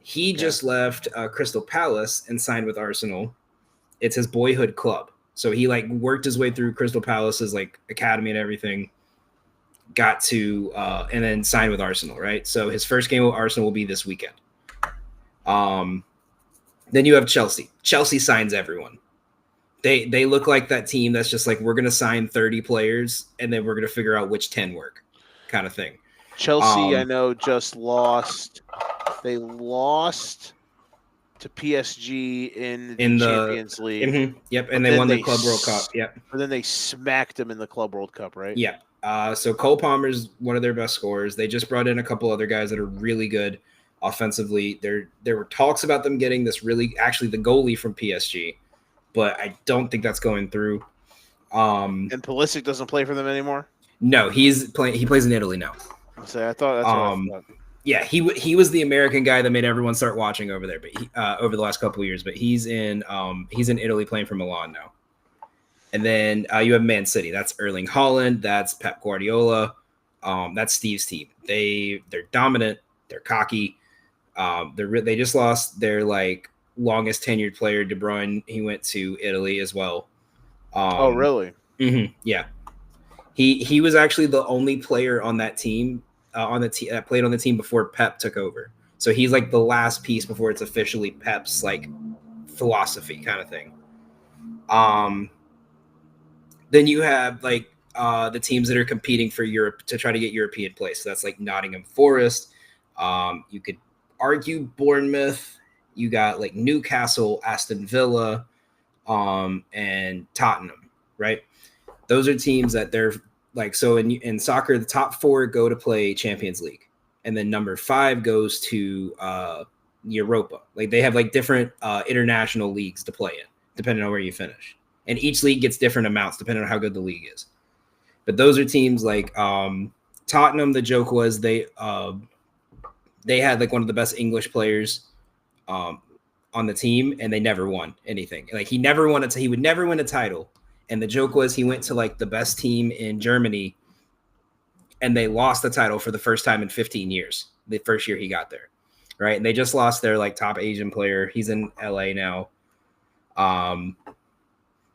He just left Crystal Palace and signed with Arsenal. It's his boyhood club. So he worked his way through Crystal Palace's academy and everything, got to and then signed with Arsenal, right? So his first game with Arsenal will be this weekend. Then you have Chelsea. Chelsea signs everyone. They look like that team that's just we're going to sign 30 players and then we're going to figure out which 10 work kind of thing. Chelsea, I know, just lost. They lost to PSG in the Champions League. Mm-hmm, yep, and they won the Club World Cup. Yep. And then they smacked them in the Club World Cup, right? Yeah. So Cole Palmer's one of their best scorers. They just brought in a couple other guys that are really good offensively. There were talks about them getting the goalie from PSG, but I don't think that's going through. And Pulisic doesn't play for them anymore? No, he plays in Italy now. So I thought that's what I thought. Yeah, he was the American guy that made everyone start watching over there, but over the last couple of years. But he's in Italy playing for Milan now. And then you have Man City. That's Erling Haaland. That's Pep Guardiola. That's Steve's team. They're dominant. They're cocky. They just lost their longest tenured player, De Bruyne. He went to Italy as well. Oh, really? Mm-hmm, yeah. He was actually the only player on that team. That played on the team before Pep took over. So he's the last piece before it's officially Pep's philosophy kind of thing. Then you have like the teams that are competing for Europe to try to get European place. So that's like Nottingham Forest. You could argue Bournemouth. You got like Newcastle, Aston Villa, and Tottenham, right? Those are teams that they're like, so in soccer, the top 4 go to play Champions League. And then number 5 goes to Europa. Like they have like different international leagues to play in, depending on where you finish. And each league gets different amounts depending on how good the league is. But those are teams like Tottenham. The joke was they had like one of the best English players on the team, and they never won anything. Like he would never win a title. And the joke was he went to like the best team in Germany, and they lost the title for the first time in 15 years. The first year he got there, right? And they just lost their like top Asian player. He's in LA now.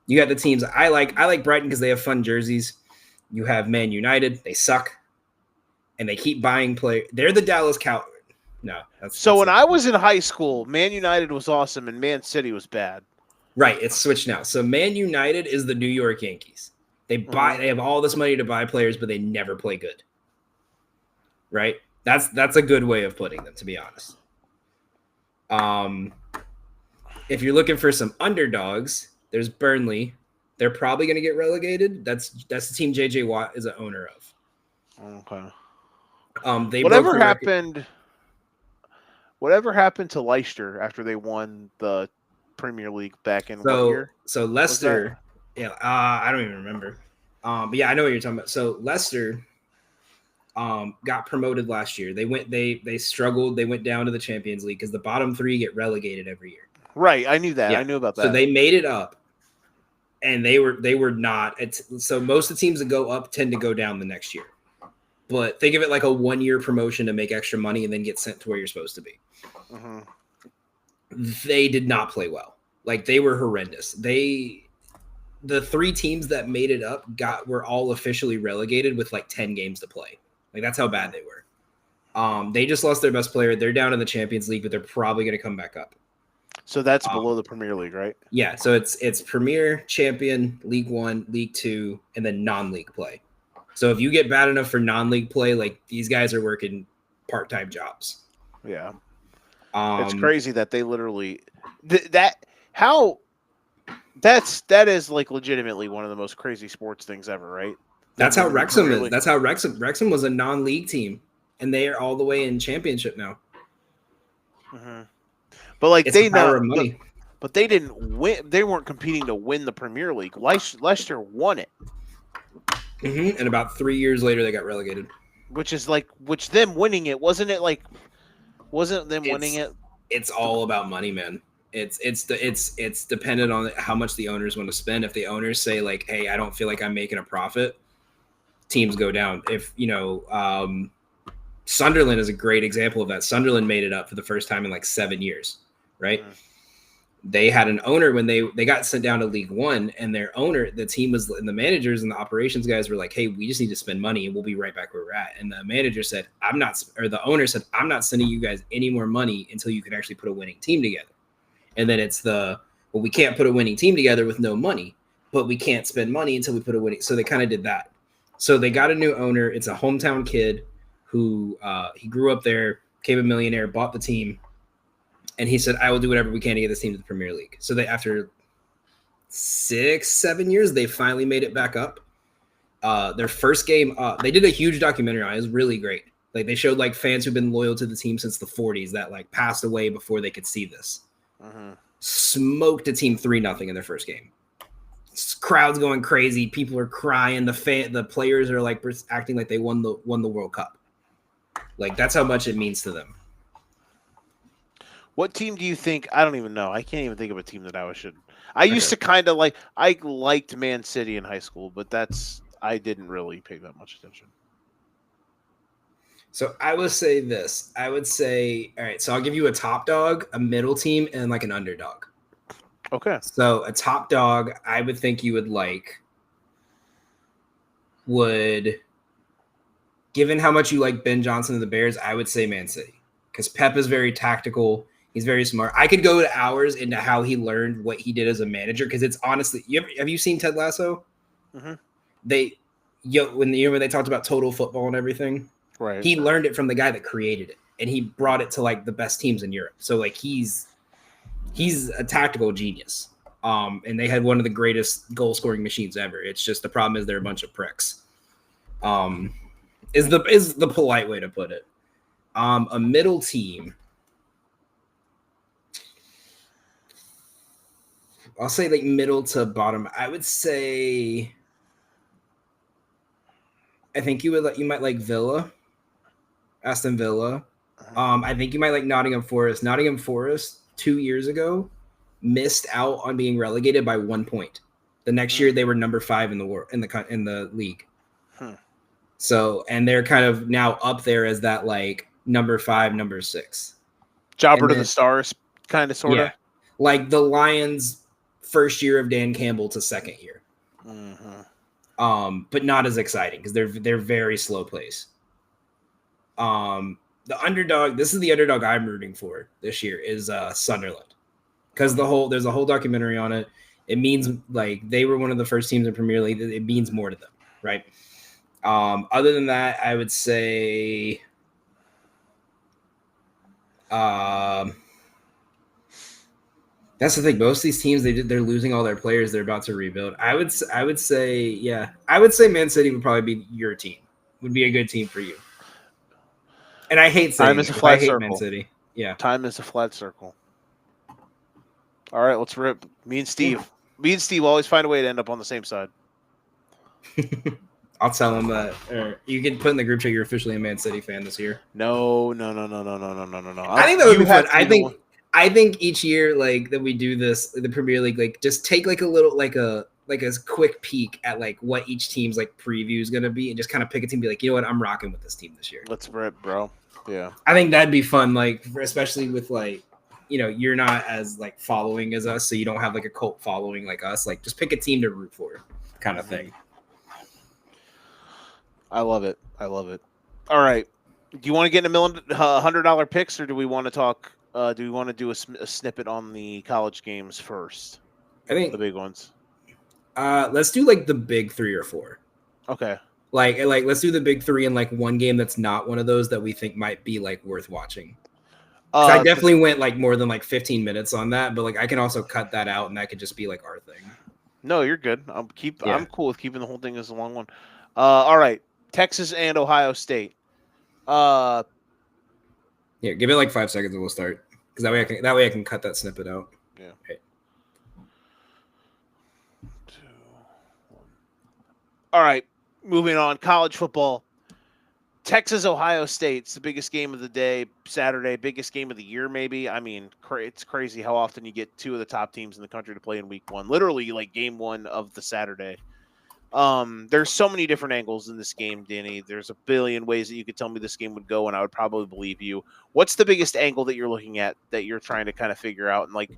You got the teams I like. I like Brighton because they have fun jerseys. You have Man United. They suck, and they keep buying players. They're the Dallas Cowboys. No, so when I was in high school, Man United was awesome and Man City was bad. Right, it's switched now. So Man United is the New York Yankees. They have all this money to buy players, but they never play good. Right? That's a good way of putting them, to be honest. If you're looking for some underdogs, there's Burnley. They're probably going to get relegated. That's the team JJ Watt is an owner of. Okay. Whatever happened to Leicester after they won the Premier League back in what year? So Leicester, I don't even remember. But yeah, I know what you're talking about. So Leicester got promoted last year. They struggled. They went down to the Champions League because the bottom 3 get relegated every year. Right, I knew that. Yeah. I knew about that. So they made it up, and they were not. So most of the teams that go up tend to go down the next year. But think of it like a 1-year promotion to make extra money and then get sent to where you're supposed to be. Mm-hmm. They did not play well. Like they were horrendous. The 3 teams that made it up were all officially relegated with like 10 games to play. Like that's how bad they were. They just lost their best player. They're down in the Champions League, but they're probably going to come back up. So that's below the Premier League, right? Yeah. So it's Premier, Champion, League 1, League 2, and then non-league play. So if you get bad enough for non-league play, like these guys are working part-time jobs. Yeah. It's crazy that they literally that is like legitimately one of the most crazy sports things ever, right? That's how Wrexham is. That's how Wrexham was a non-league team, and they are all the way in championship now. Mm-hmm. But like it's money. But they didn't win. They weren't competing to win the Premier League. Leicester won it. Mm-hmm. And about 3 years later, they got relegated. Which them winning it wasn't them winning it. It's all about money, man. It's dependent on how much the owners want to spend. If the owners say like, "Hey, I don't feel like I'm making a profit," teams go down. If Sunderland is a great example of that. Sunderland made it up for the first time in like 7 years, right? Mm-hmm. They had an owner when they got sent down to League 1, and their owner, the team was, and the managers and the operations guys were like, "Hey, we just need to spend money and we'll be right back where we're at." And the manager said, the owner said, "I'm not sending you guys any more money until you can actually put a winning team together." And then it's we can't put a winning team together with no money, but we can't spend money until we put a winning. So they kind of did that. So they got a new owner. It's a hometown kid who he grew up there, became a millionaire, bought the team. And he said, "I will do whatever we can to get this team to the Premier League." So they, after 6-7 years, they finally made it back up. Their first game, they did a huge documentary on it. It was really great. Like they showed like fans who've been loyal to the team since the 40s that like passed away before they could see this. Mm-hmm. Smoked a team 3-0 in their first game. Crowds going crazy. People are crying. The players are like acting like they won the World Cup. Like that's how much it means to them. What team do you think? I don't even know. I can't even think of a team that I used to kind of like. I liked Man City in high school, but I didn't really pay that much attention. So I would say this. I would say, all right, so I'll give you a top dog, a middle team, and like an underdog. Okay. So a top dog, I would think you would, given how much you like Ben Johnson of the Bears, I would say Man City. Because Pep is very tactical. He's very smart. I could go to hours into how he learned what he did as a manager because it's honestly. Have you seen Ted Lasso? Mm-hmm. When they talked about total football and everything, right? He learned it from the guy that created it, and he brought it to like the best teams in Europe. So like he's a tactical genius. And they had one of the greatest goal scoring machines ever. It's just the problem is they're a bunch of pricks. Is the polite way to put it. A middle team. I'll say like middle to bottom. I would say. I think you might like Villa, Aston Villa. I think you might like Nottingham Forest. Nottingham Forest 2 years ago missed out on being relegated by 1 point. The next year they were number 5 in the world in the league. So and they're kind of now up there as that like number 5, number 6. Jobber to the stars, kind of sort of. Yeah, like the Lions' first year of Dan Campbell to second year. But not as exciting because they're very slow plays. The underdog. This is the underdog I'm rooting for this year is Sunderland, because there's a whole documentary on it. It means like they were one of the first teams in Premier League. It means more to them, right? Other than that, I would say. That's the thing. Most of these teams they're losing all their players. They're about to rebuild. I would say Man City would probably be your team. Would be a good team for you. And I hate saying time is a flat circle. Man City. Yeah, time is a flat circle. All right, let's rip. Me and Steve always find a way to end up on the same side. I'll tell him that. Or you can put in the group chat you're officially a Man City fan this year. No. I think that would be fun. I think each year, like that we do this, the Premier League, like just take like a little, like a quick peek at like what each team's like preview is gonna be, and just kind of pick a team, and be like, you know what, I'm rocking with this team this year. Let's rip, bro. Yeah, I think that'd be fun, like especially with like, you know, you're not as like following as us, so you don't have like a cult following like us. Like just pick a team to root for, kind of thing. I love it. All right, do you want to get in $100 picks, or do we want to talk? Do we want to do a snippet on the college games first? I think the big ones. Let's do like the big 3 or 4. Okay. Like let's do the big 3 and like one game that's not one of those that we think might be like worth watching. I definitely went like more than like 15 minutes on that, but like I can also cut that out and that could just be like our thing. No, you're good. I'm cool with keeping the whole thing as a long one. All right, Texas and Ohio State. Yeah, give it like 5 seconds and we'll start. Because that way I can cut that snippet out. Yeah. Okay. 2, 1. All right, moving on. College football. Texas, Ohio State's the biggest game of the day, Saturday, biggest game of the year, maybe. I mean, it's crazy how often you get 2 of the top teams in the country to play in week 1. Literally, like game 1 of the Saturday. There's so many different angles in this game, Danny. There's a billion ways that you could tell me this game would go, and I would probably believe you. What's the biggest angle that you're looking at that you're trying to kind of figure out? And like,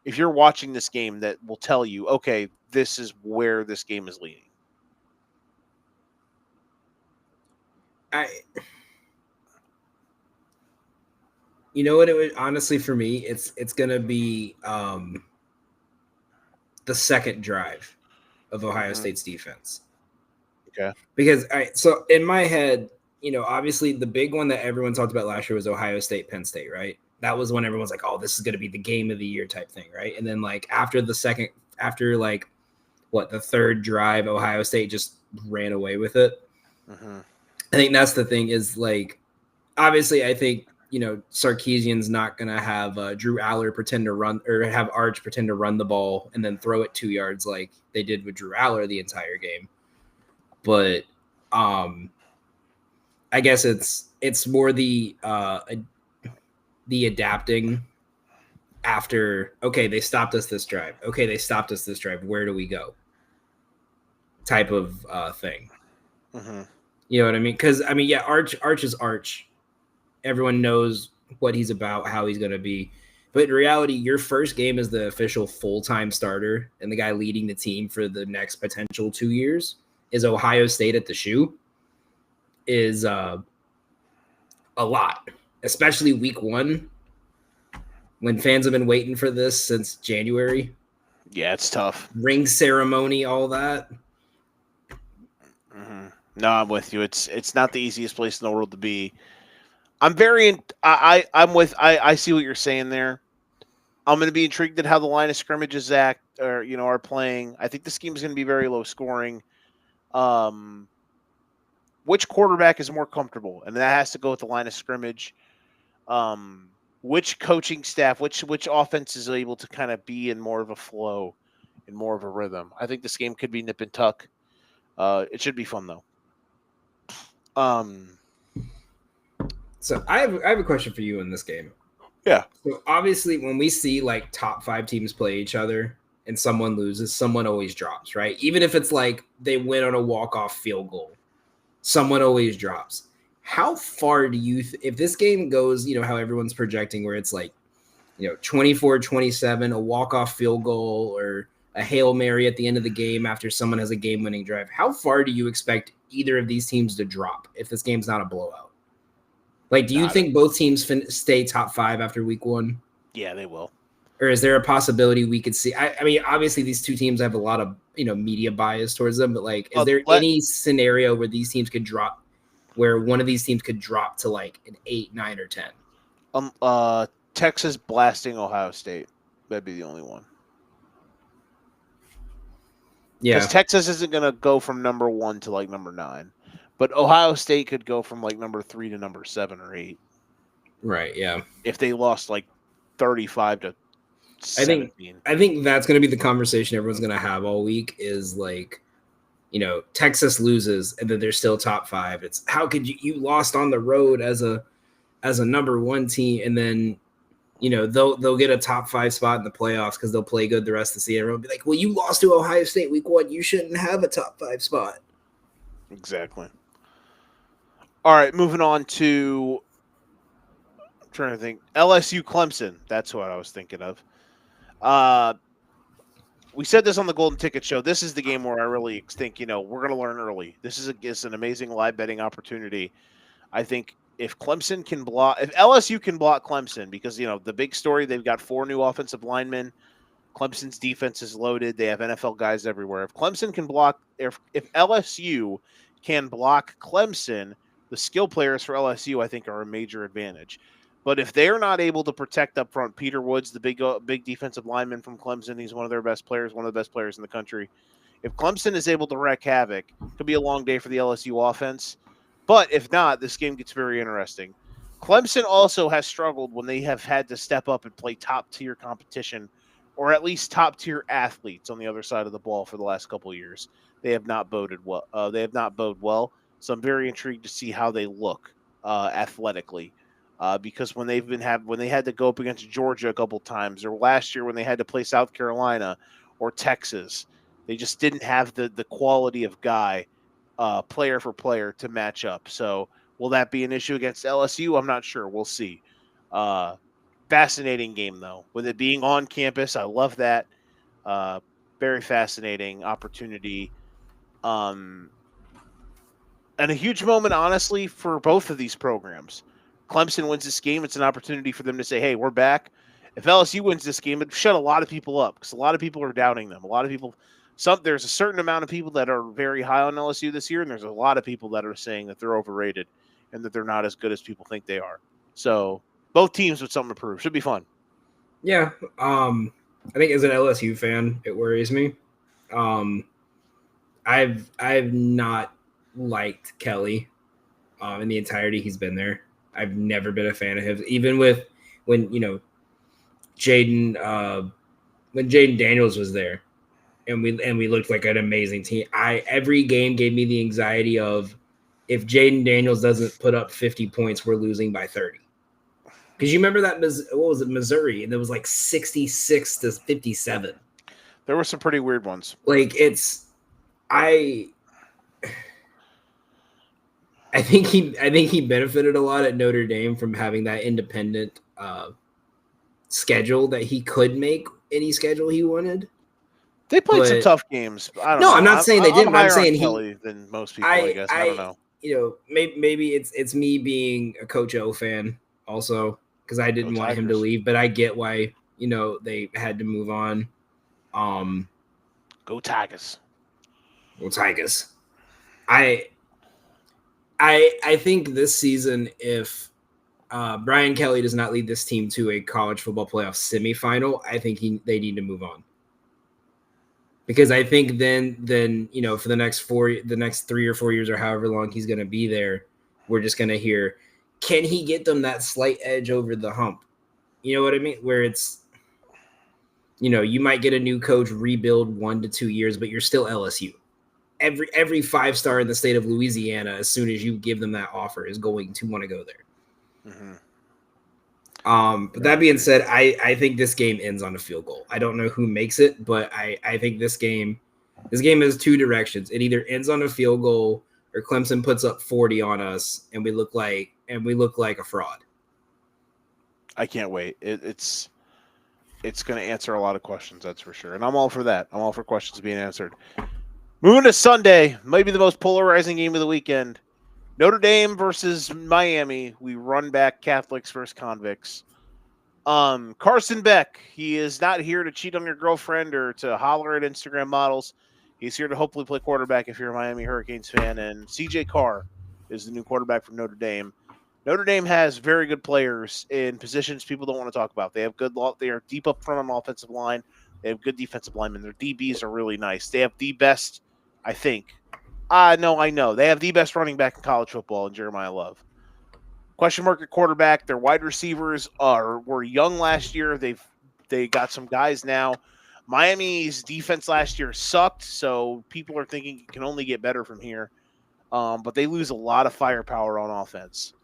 if you're watching this game, that will tell you, okay, this is where this game is leading. You know what it would honestly for me, it's gonna be the second drive of Ohio State's defense. Okay. Because so in my head, you know, obviously the big one that everyone talked about last year was Ohio State, Penn State, right? That was when everyone's like, oh, this is gonna be the game of the year type thing, right? And then like after the third drive, Ohio State just ran away with it. I think that's the thing is like, obviously, I think, you know, Sarkisian's not going to have Drew Aller pretend to run or have Arch pretend to run the ball and then throw it 2 yards like they did with Drew Aller the entire game. But I guess it's more the adapting after, okay, they stopped us this drive. Okay, they stopped us this drive. Where do we go? Type of thing. You know what I mean? Because, I mean, yeah, Arch is Arch. Everyone knows what he's about, how he's going to be. But in reality, your first game as the official full-time starter and the guy leading the team for the next potential 2 years is Ohio State at the shoe is a lot, especially week 1. when fans have been waiting for this since January. Yeah, it's tough. Ring ceremony, all that. Mm-hmm. No, I'm with you. It's not the easiest place in the world to be. I'm I see what you're saying there. I'm going to be intrigued at how the line of scrimmages are playing. I think this game is going to be very low scoring. Which quarterback is more comfortable, and that has to go with the line of scrimmage. Which coaching staff, which offense is able to kind of be in more of a flow, in more of a rhythm. I think this game could be nip and tuck. It should be fun though. So I have a question for you in this game. Yeah. So obviously, when we see like top 5 teams play each other and someone loses, someone always drops, right? Even if it's like they win on a walk-off field goal, someone always drops. How far do you if this game goes, how everyone's projecting, where it's like, 24-27, a walk-off field goal or a Hail Mary at the end of the game after someone has a game-winning drive, how far do you expect either of these teams to drop if this game's not a blowout? Like, do you think both teams stay top 5 after week 1? Yeah, they will. Or is there a possibility we could see? I mean, obviously these two teams have a lot of, media bias towards them, but like, is there any scenario where these teams could drop, where one of these teams could drop to like an 8, 9, or 10? Texas blasting Ohio State. That'd be the only one. Yeah. Because Texas isn't going to go from number 1 to like number 9. But Ohio State could go from like number 3 to number 7 or 8. Right, yeah. If they lost like 35 to 17. I think that's going to be the conversation everyone's going to have all week is like, Texas loses and then they're still top 5. It's how could you lost on the road as a number 1 team, and then they'll get a top 5 spot in the playoffs because they'll play good the rest of the season. Everyone will be like, well, you lost to Ohio State week 1. You shouldn't have a top 5 spot. Exactly. All right, moving on to I'm trying to think. LSU Clemson. That's what I was thinking of. We said this on the Golden Ticket Show. This is the game where I really think, we're going to learn early. This is an amazing live betting opportunity. I think if LSU can block Clemson, because, the big story, they've got 4 new offensive linemen. Clemson's defense is loaded. They have NFL guys everywhere. If Clemson can block, if LSU can block Clemson, the skill players for LSU, I think, are a major advantage. But if they're not able to protect up front, Peter Woods, the big defensive lineman from Clemson, he's one of their best players, one of the best players in the country. If Clemson is able to wreak havoc, it could be a long day for the LSU offense. But if not, this game gets very interesting. Clemson also has struggled when they have had to step up and play top-tier competition, or at least top-tier athletes on the other side of the ball for the last couple of years. They have not boded well. So I'm very intrigued to see how they look athletically. Because when they had to go up against Georgia a couple times, or last year when they had to play South Carolina or Texas, they just didn't have the quality of guy, player for player, to match up. So will that be an issue against LSU? I'm not sure. We'll see. Fascinating game, though. With it being on campus, I love that. Very fascinating opportunity. And a huge moment, honestly, for both of these programs. Clemson wins this game, it's an opportunity for them to say, hey, we're back. If LSU wins this game, it shut a lot of people up because a lot of people are doubting them. There's a certain amount of people that are very high on LSU this year, and there's a lot of people that are saying that they're overrated and that they're not as good as people think they are. So both teams with something to prove. Should be fun. Yeah. I think as an LSU fan, it worries me. I've not liked Kelly in the entirety he's been there. I've never been a fan of his, even when Jaden Daniels was there, and we looked like an amazing team. Every game gave me the anxiety of, if Jaden Daniels doesn't put up 50 points, we're losing by 30. Because you remember that Missouri, and it was like 66 to 57. There were some pretty weird ones. Like I think he benefited a lot at Notre Dame from having that independent schedule that he could make any schedule he wanted. They played some tough games. I don't know. I'm not saying they didn't. I'm saying Kelly than most people. I guess I don't know. Maybe it's me being a Coach O fan also. because I didn't want him to leave, but I get why, they had to move on. Go Tigers. Go Tigers. I think this season, if Brian Kelly does not lead this team to a college football playoff semifinal, I think they need to move on. Because I think then for the next 3 or 4 years or however long he's going to be there, we're just going to hear, can he get them that slight edge over the hump? You know what I mean? Where it's, you might get a new coach, rebuild 1 to 2 years, but you're still LSU. Every 5-star in the state of Louisiana, as soon as you give them that offer, is going to want to go there. Mm-hmm. But that being said, I think this game ends on a field goal. I don't know who makes it, but I think this game has 2 directions. It either ends on a field goal or Clemson puts up 40 on us and we look like a fraud. I can't wait. It's going to answer a lot of questions, that's for sure. And I'm all for that. I'm all for questions being answered. Moving to Sunday, maybe the most polarizing game of the weekend. Notre Dame versus Miami. We run back Catholics versus convicts. Carson Beck, he is not here to cheat on your girlfriend or to holler at Instagram models. He's here to hopefully play quarterback if you're a Miami Hurricanes fan. And CJ Carr is the new quarterback from Notre Dame. Notre Dame has very good players in positions people don't want to talk about. They have they are deep up front on the offensive line. They have good defensive linemen. Their DBs are really nice. They have the best, I think. I know. They have the best running back in college football in Jeremiah Love. Question mark at quarterback. Their wide receivers were young last year. They got some guys now. Miami's defense last year sucked, so people are thinking it can only get better from here. But they lose a lot of firepower on offense.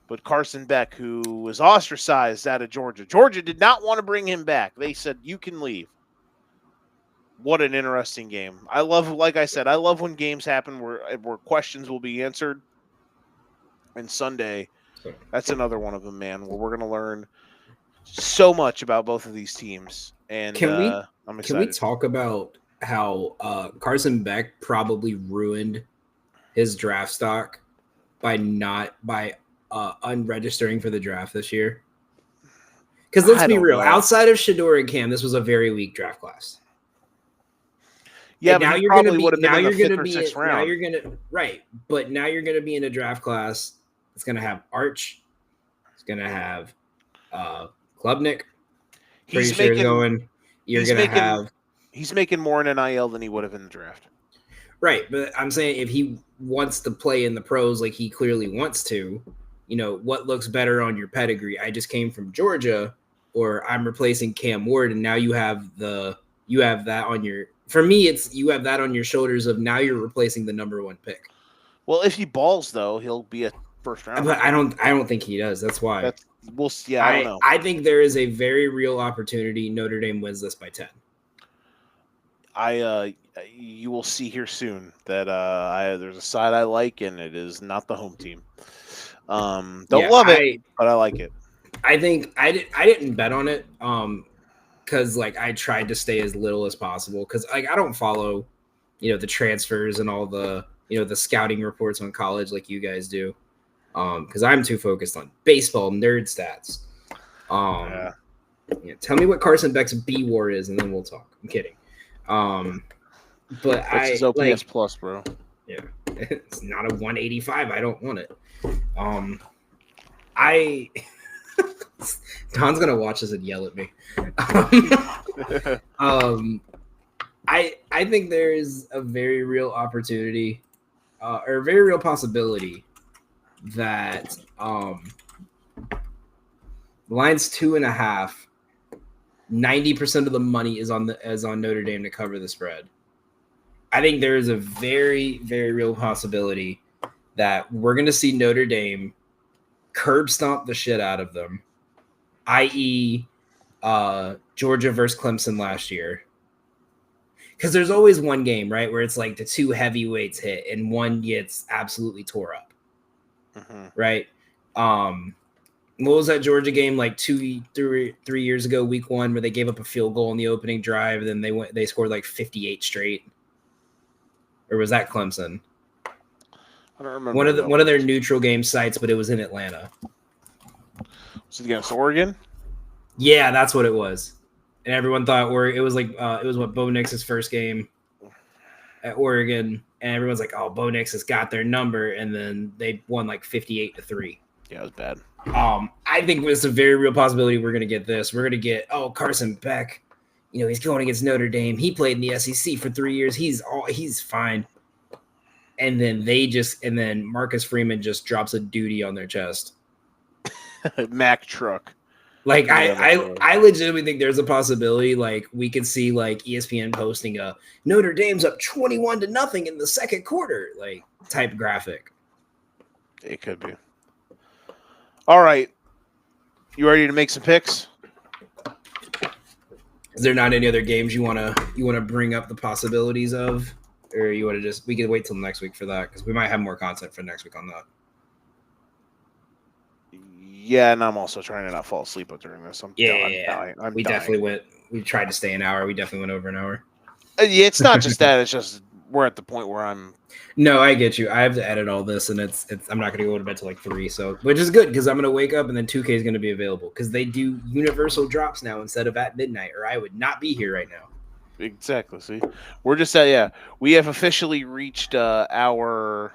But Carson Beck, who was ostracized out of Georgia did not want to bring him back. They said, you can leave. What an interesting game. Like I said, I love when games happen where questions will be answered. And Sunday, that's another one of them, man, where we're going to learn so much about both of these teams. And I'm excited. Can we talk about how Carson Beck probably ruined his draft stock by unregistering for the draft this year? Because let's be real, outside of Shador and Cam, this was a very weak draft class. Yeah, but now you're going to be in the 5th or 6th round. Now you're going to but now you're going to be in a draft class. It's going to have Arch. It's going to have Klubnik. He's making more in NIL than he would have in the draft. Right, but I'm saying if he wants to play in the pros like he clearly wants to, what looks better on your pedigree? I just came from Georgia, or I'm replacing Cam Ward, and now you have that on your. For me, it's you have that on your shoulders of now you're replacing the number 1 pick. Well, if he balls though, he'll be a first round. But I don't think he does. That's why. We'll see. I don't know. I think there is a very real opportunity Notre Dame wins this by 10. You will see here soon that there's a side I like, and it is not the home team. Don't love it, but I like it. I think I didn't bet on it because I tried to stay as little as possible because I don't follow the transfers and all the the scouting reports on college like you guys do because I'm too focused on baseball nerd stats. Tell me what Carson Beck's B WAR is and then we'll talk. I'm kidding. But that's his OPS plus, bro. Yeah, it's not a 185. I don't want it. Don's gonna watch this and yell at me. I think there is a very real opportunity, or a very real possibility that the line's 2.5. 90% of the money is on Notre Dame to cover the spread. I think there is a very, very real possibility that we're going to see Notre Dame curb stomp the shit out of them, i.e. Georgia versus Clemson last year. Because there's always one game, right, where it's the 2 heavyweights hit and one gets absolutely tore up, right? What was that Georgia game 3 years ago, week 1, where they gave up a field goal in the opening drive, and then they scored 58 straight? Or was that Clemson? I don't remember. One of their neutral game sites, but it was in Atlanta. Was it against Oregon? Yeah, that's what it was. And everyone thought it was like it was what Bo Nix's first game at Oregon, and everyone's like, "Oh, Bo Nix has got their number," and then they won like 58-3. Yeah, it was bad. I think it's a very real possibility we're going to get this. We're going to get Carson Beck. You know, he's going against Notre Dame. He played in the SEC for 3 years. He's fine. And then Marcus Freeman just drops a duty on their chest. Mack truck. Like I legitimately think there's a possibility like we could see like ESPN posting a Notre Dame's up 21-0 in the second quarter like type graphic. It could be. All right. You ready to make some picks? Is there not any other games you wanna bring up the possibilities of? Or you want to we can wait till next week for that because we might have more content for next week on that. Yeah, and I'm also trying to not fall asleep during this. I'm dying. Definitely went. We tried to stay an hour. We definitely went over an hour. Yeah, it's not just that. It's just we're at the point where I'm. No, I get you. I have to edit all this, and it's. I'm not going to go to bed till like 3. So, which is good because I'm going to wake up and then 2K is going to be available because they do universal drops now instead of at midnight, or I would not be here right now. Exactly. See, we're just we have officially reached our.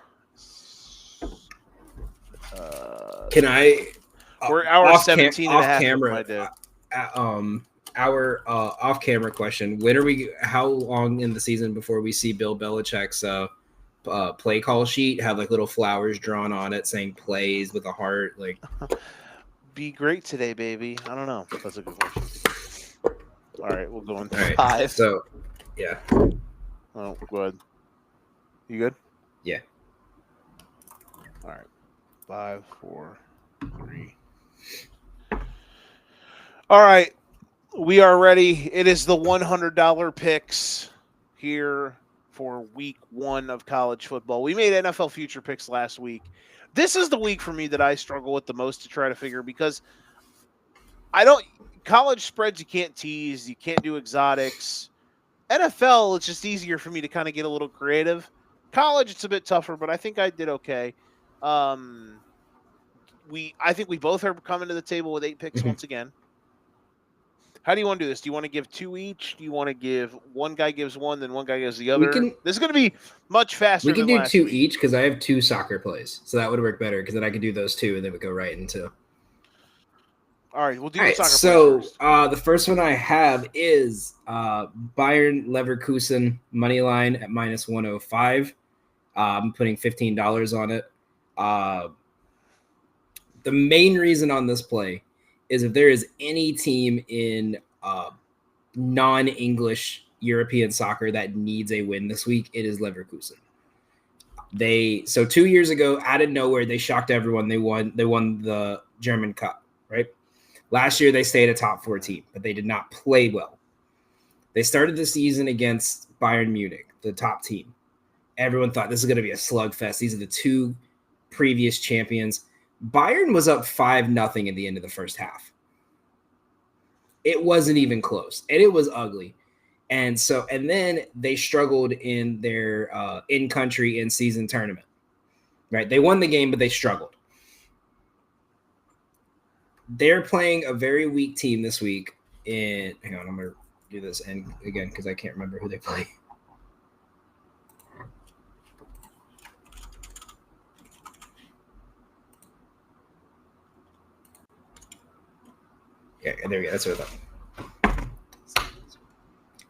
Can I? We're hour 17 and a half. Camera, our off camera question. When are we? How long in the season before we see Bill Belichick's play call sheet have like little flowers drawn on it saying plays with a heart? Like, be great today, baby. I don't know. That's a good question. All right, we'll go in 5. Right, so, yeah. Oh, go ahead. You good? Yeah. All right. 5, 4, 3. All right. We are ready. It is the $100 picks here for week 1 of college football. We made NFL future picks last week. This is the week for me that I struggle with the most to try to figure because college spreads you can't tease, you can't do exotics. NFL, it's just easier for me to kind of get a little creative. College, it's a bit tougher, but I think I did okay. I think we both are coming to the table with 8 picks once again. How do you want to do this? Do you want to give 2 each? Do you want to give one guy gives one, then one guy gives the other? This is going to be much faster. We can do 2 each because I have 2 soccer plays, so that would work better because then I could do those 2 and then we go right into. All right, we'll do the soccer. So the first one I have is Bayern Leverkusen money line at -105. I'm putting $15 on it. The main reason on this play is if there is any team in non-English European soccer that needs a win this week, it is Leverkusen. 2 years ago, out of nowhere, they shocked everyone. They won the German Cup, right? Last year, they stayed a top 4 team, but they did not play well. They started the season against Bayern Munich, the top team. Everyone thought this is going to be a slugfest. These are the 2 previous champions. Bayern was up 5-0 at the end of the first half. It wasn't even close, and it was ugly. And then they struggled in their in-country, in-season tournament. Right? They won the game, but they struggled. They're playing a very weak team this week. Hang on, I'm going to do this again because I can't remember who they play. Yeah, there we go. That's what I thought.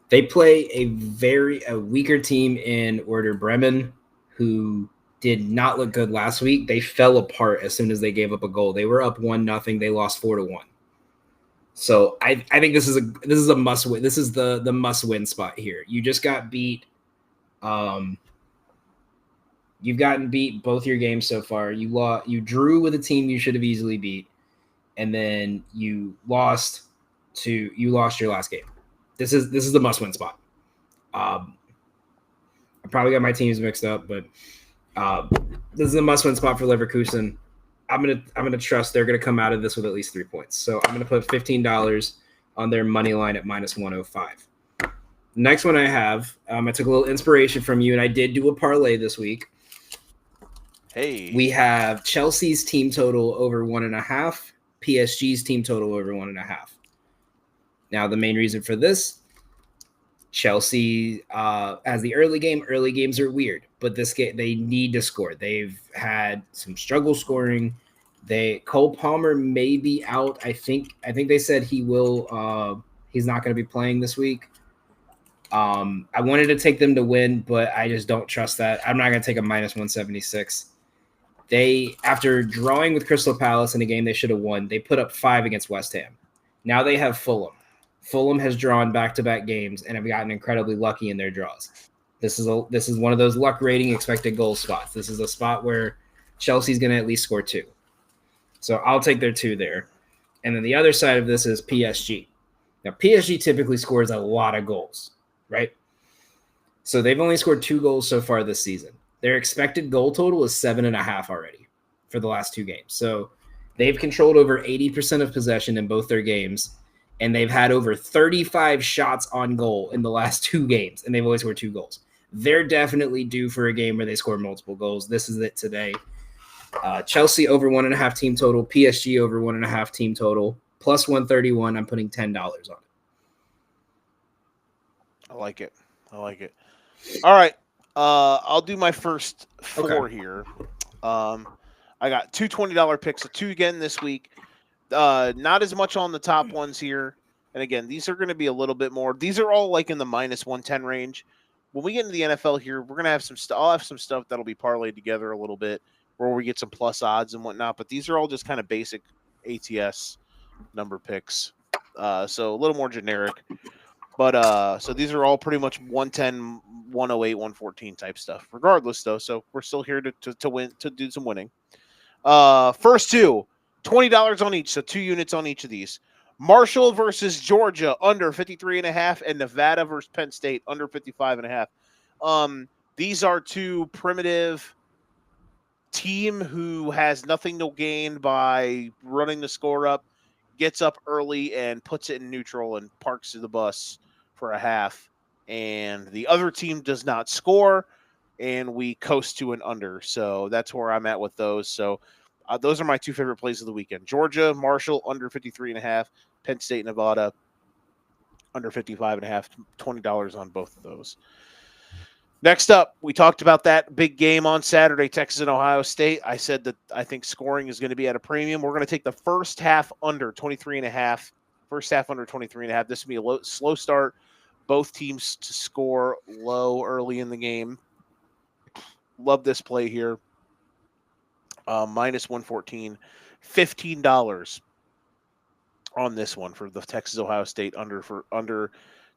They play a weaker team in Werder Bremen, who did not look good last week. They fell apart as soon as they gave up a goal. They were up 1-0. They lost 4-1. So I think this is a must win. This is the must win spot here. You just got beat. You've gotten beat both your games so far. You drew with a team you should have easily beat, and then you lost your last game. This is the must win spot. I probably got my teams mixed up, but this is a must win spot for Leverkusen. I'm gonna trust they're gonna come out of this with at least 3 points. So I'm gonna put $15 on their money line at -105. Next one I have, I took a little inspiration from you, and I did do a parlay this week. Hey, we have Chelsea's team total over 1.5 PSG's team total over 1.5. Now, the main reason for this, Chelsea as the early game. Early games are weird, but this game they need to score. They've had some struggle scoring. Cole Palmer may be out. I think they said he will. He's not going to be playing this week. I wanted to take them to win, but I just don't trust that. I'm not going to take a minus 176. They, after drawing with Crystal Palace in a game they should have won, they put up 5 against West Ham. Now they have Fulham. Fulham has drawn back-to-back games and have gotten incredibly lucky in their draws. This is one of those luck rating expected goal spots. This is a spot where Chelsea's going to at least score 2. So I'll take their 2 there. And then the other side of this is PSG. Now, PSG typically scores a lot of goals, right? So they've only scored 2 goals so far this season. Their expected goal total is 7.5 already for the last 2 games. So they've controlled over 80% of possession in both their games, and they've had over 35 shots on goal in the last 2 games, and they've only scored 2 goals. They're definitely due for a game where they score multiple goals. This is it today. Chelsea over 1.5 team total, PSG over 1.5 team total, plus 131. I'm putting $10 on it. I like it. All right. I'll do my first 4 here. I got 2 $20 picks, so 2 again this week. Not as much on the top ones here. And again, these are going to be a little bit more. These are all like in the minus 110 range. When we get into the NFL here, we're going to have some stuff. I'll have some stuff that'll be parlayed together a little bit where we get some plus odds and whatnot. But these are all just kind of basic ATS number picks. So a little more generic. But so these are all pretty much 110, 108, 114 type stuff. Regardless, though, so we're still here to win, to do some winning. First 2, $20 on each, so 2 units on each of these. Marshall versus Georgia under 53.5, and Nevada versus Penn State under 55.5. These are 2 primitive team who has nothing to gain by running the score up, gets up early and puts it in neutral and parks the bus for a half, and the other team does not score, and we coast to an under. So that's where I'm at with those. So those are my 2 favorite plays of the weekend. Georgia, Marshall, under 53.5. Penn State, Nevada, under 55.5. $20 on both of those. Next up, we talked about that big game on Saturday, Texas and Ohio State. I said that I think scoring is going to be at a premium. We're going to take the first half under 23.5. First half under 23.5. This will be a slow start. Both teams to score low early in the game. Love this play here. Minus 114. $15 on this one for the Texas Ohio State under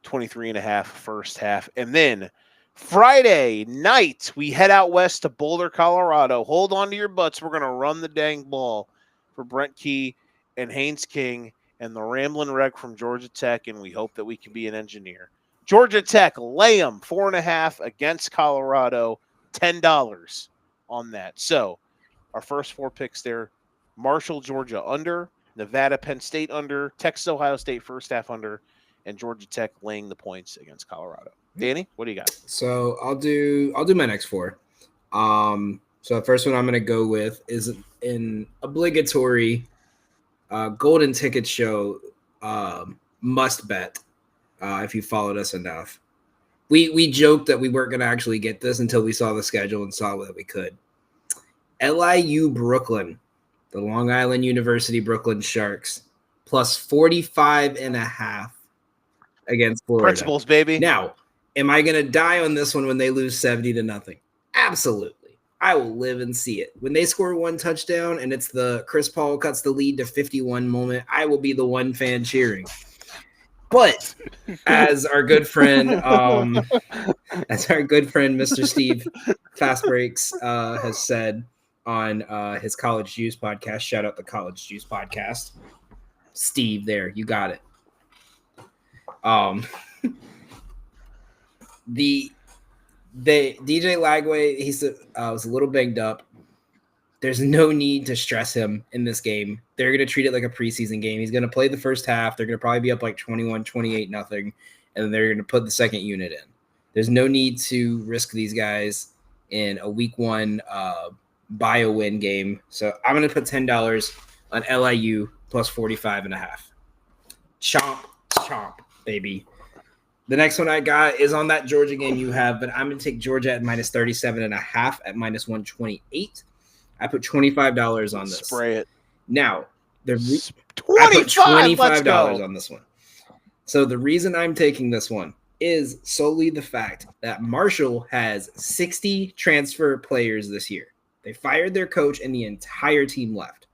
23.5 first half. And then Friday night, we head out west to Boulder, Colorado. Hold on to your butts. We're going to run the dang ball for Brent Key and Haynes King and the Ramblin' Wreck from Georgia Tech, and we hope that we can be an engineer. Georgia Tech, lay 'em 4.5 against Colorado, $10 on that. So our first 4 picks there: Marshall, Georgia under, Nevada, Penn State under, Texas, Ohio State first half under, and Georgia Tech laying the points against Colorado. Danny, what do you got? So I'll do my next 4. So the first one I'm going to go with is an obligatory golden ticket show must bet if you followed us enough. We joked that we weren't going to actually get this until we saw the schedule and saw that we could. LIU Brooklyn, the Long Island University Brooklyn Sharks, plus 45.5 against Florida. Principles, baby. Now, am I going to die on this one when they lose 70-0? Absolutely. I will live and see it. When they score 1 touchdown and it's the Chris Paul cuts the lead to 51 moment, I will be the one fan cheering. But as our good friend, Mr. Steve Fast Breaks has said on his College Juice podcast, shout out the College Juice podcast. Steve, there, you got it. The DJ Lagway, he was a little banged up. There's no need to stress him in this game. They're going to treat it like a preseason game. He's going to play the first half. They're going to probably be up like 21, 28, nothing. And then they're going to put the second unit in. There's no need to risk these guys in a week 1 buy a win game. So I'm going to put $10 on LIU plus 45.5. Chomp, baby. The next one I got is on that Georgia game you have, but I'm going to take Georgia at minus 37.5 at minus 128. I put $25 on this. Spray it. Now, I put 25. Let's $25 go. on this one. So the reason I'm taking this one is solely the fact that Marshall has 60 transfer players this year. They fired their coach and the entire team left.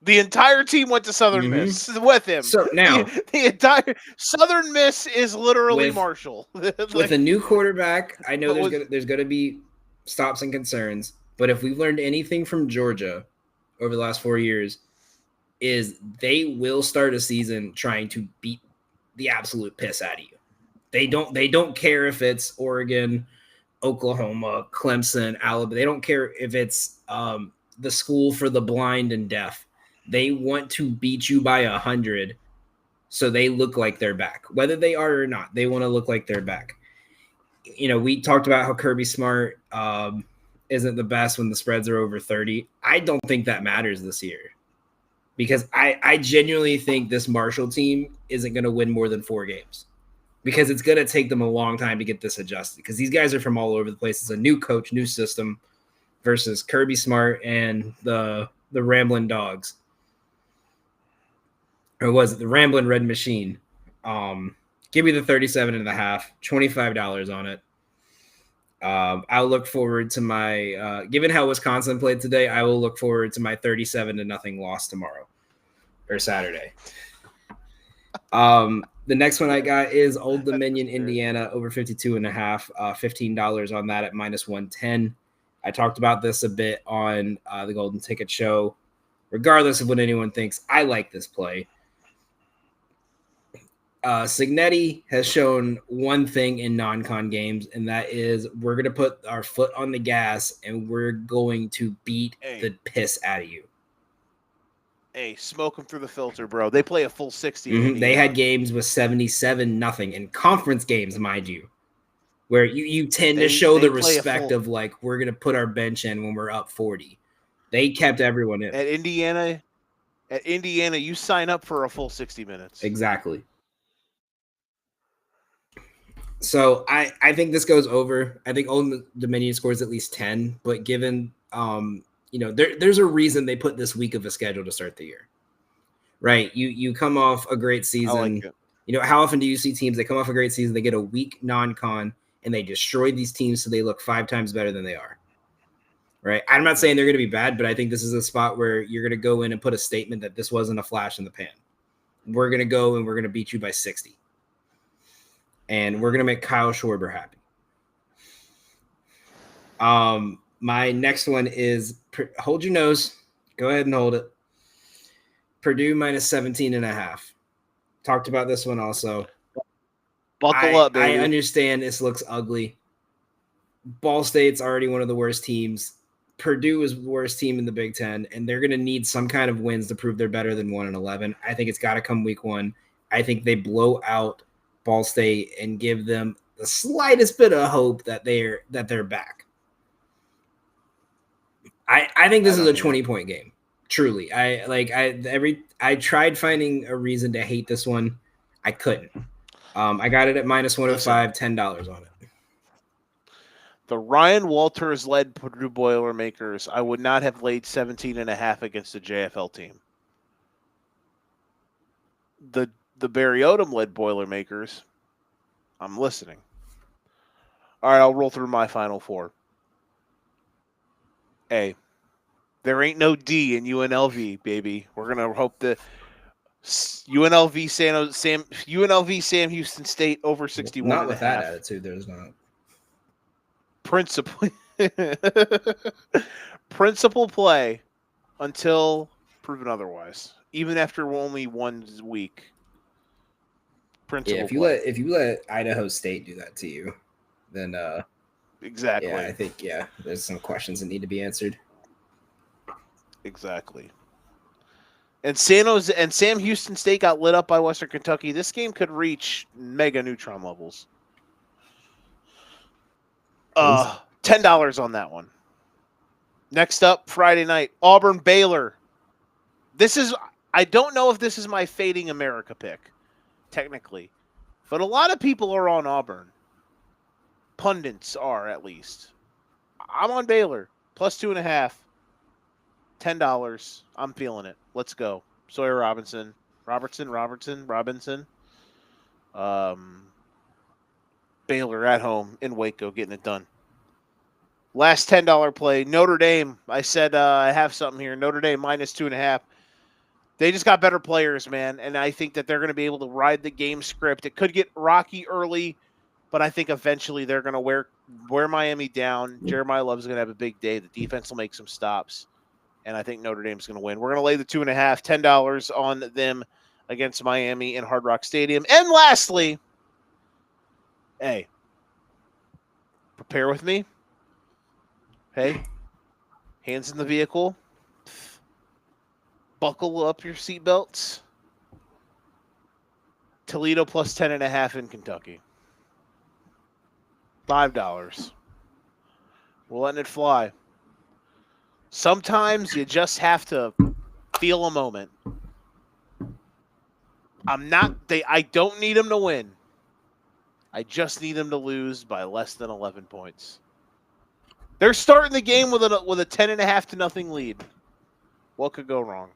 The entire team went to Southern Miss with him. So now the entire Southern Miss is literally Marshall. With a new quarterback, I know there's going to be stops and concerns, but if we've learned anything from Georgia over the last 4 years, is they will start a season trying to beat the absolute piss out of you. They don't care if it's Oregon, Oklahoma, Clemson, Alabama. They don't care if it's the school for the blind and deaf. They want to beat you by 100 so they look like they're back. Whether they are or not, they want to look like they're back. You know, we talked about how Kirby Smart isn't the best when the spreads are over 30. I don't think that matters this year because I genuinely think this Marshall team isn't going to win more than 4 games because it's going to take them a long time to get this adjusted because these guys are from all over the place. It's a new coach, new system versus Kirby Smart and the Ramblin' Dogs. Or was it the Ramblin' Red Machine? Give me the 37.5, $25 on it. I'll look forward to my given how Wisconsin played today, I will look forward to my 37-0 loss tomorrow or Saturday. The next one I got is Old Dominion, Indiana, over 52.5, $15 on that at minus 110. I talked about this a bit on the Golden Ticket Show. Regardless of what anyone thinks, I like this play. Signetti has shown one thing in non-con games, and that is we're going to put our foot on the gas and we're going to beat the piss out of you. Hey, smoke them through the filter, bro. They play a full 60. They had games with 77-0 in conference games, mind you, where you tend to show the respect of like we're going to put our bench in when we're up 40. They kept everyone in. At Indiana, you sign up for a full 60 minutes. Exactly. So I think this goes over. I think Old Dominion scores at least 10, but given there's a reason they put this week of a schedule to start the year. Right? You come off a great season. I like it. How often do you see teams, they come off a great season, they get a weak non-con, and they destroy these teams so they look 5 times better than they are. Right? I'm not saying they're going to be bad, but I think this is a spot where you're going to go in and put a statement that this wasn't a flash in the pan. We're going to go and we're going to beat you by 60. And we're going to make Kyle Schwarber happy. My next one is hold your nose. Go ahead and hold it. Purdue minus 17.5. Talked about this one also. Buckle up, baby. I understand this looks ugly. Ball State's already one of the worst teams. Purdue is the worst team in the Big Ten, and they're going to need some kind of wins to prove they're better than 1-11. I think it's got to come week 1. I think they blow out Ball State and give them the slightest bit of hope that they're back. I think this is a 20-point game. Truly. I tried finding a reason to hate this one. I couldn't. I got it at minus 105, $10 on it. The Ryan Walters led Purdue Boilermakers, I would not have laid 17.5 against the JFL team. The Barry Odom led Boilermakers, I'm listening. All right, I'll roll through my final 4. A, there ain't no D in UNLV, baby. We're gonna hope that UNLV Sam Houston State over 61. Not with that attitude, there's not. Principal play until proven otherwise. Even after only 1 week. If you let Idaho State do that to you, then exactly. Yeah, I think there's some questions that need to be answered. Exactly. And Sam Houston State got lit up by Western Kentucky. This game could reach mega neutron levels. $10 on that one. Next up, Friday night, Auburn Baylor. I don't know if this is my fading America pick, technically, but a lot of people are on Auburn. Pundits are, at least. I'm on Baylor plus 2.5, $10. I'm feeling it. Let's go. Sawyer Robinson. Baylor at home in Waco, getting it done. Last $10 play, Notre Dame. I said I have something here. Notre Dame minus 2.5. They just got better players, man, and I think that they're going to be able to ride the game script. It could get rocky early, but I think eventually they're going to wear Miami down. Jeremiah Love's going to have a big day. The defense will make some stops, and I think Notre Dame's going to win. We're going to lay the 2.5, $10 on them against Miami in Hard Rock Stadium. And lastly, hey, prepare with me. Hey, hands in the vehicle. Buckle up your seatbelts. Toledo plus 10.5 in Kentucky. $5. We're letting it fly. Sometimes you just have to feel a moment. I don't need them to win. I just need them to lose by less than 11 points. They're starting the game with a 10.5 to nothing lead. What could go wrong?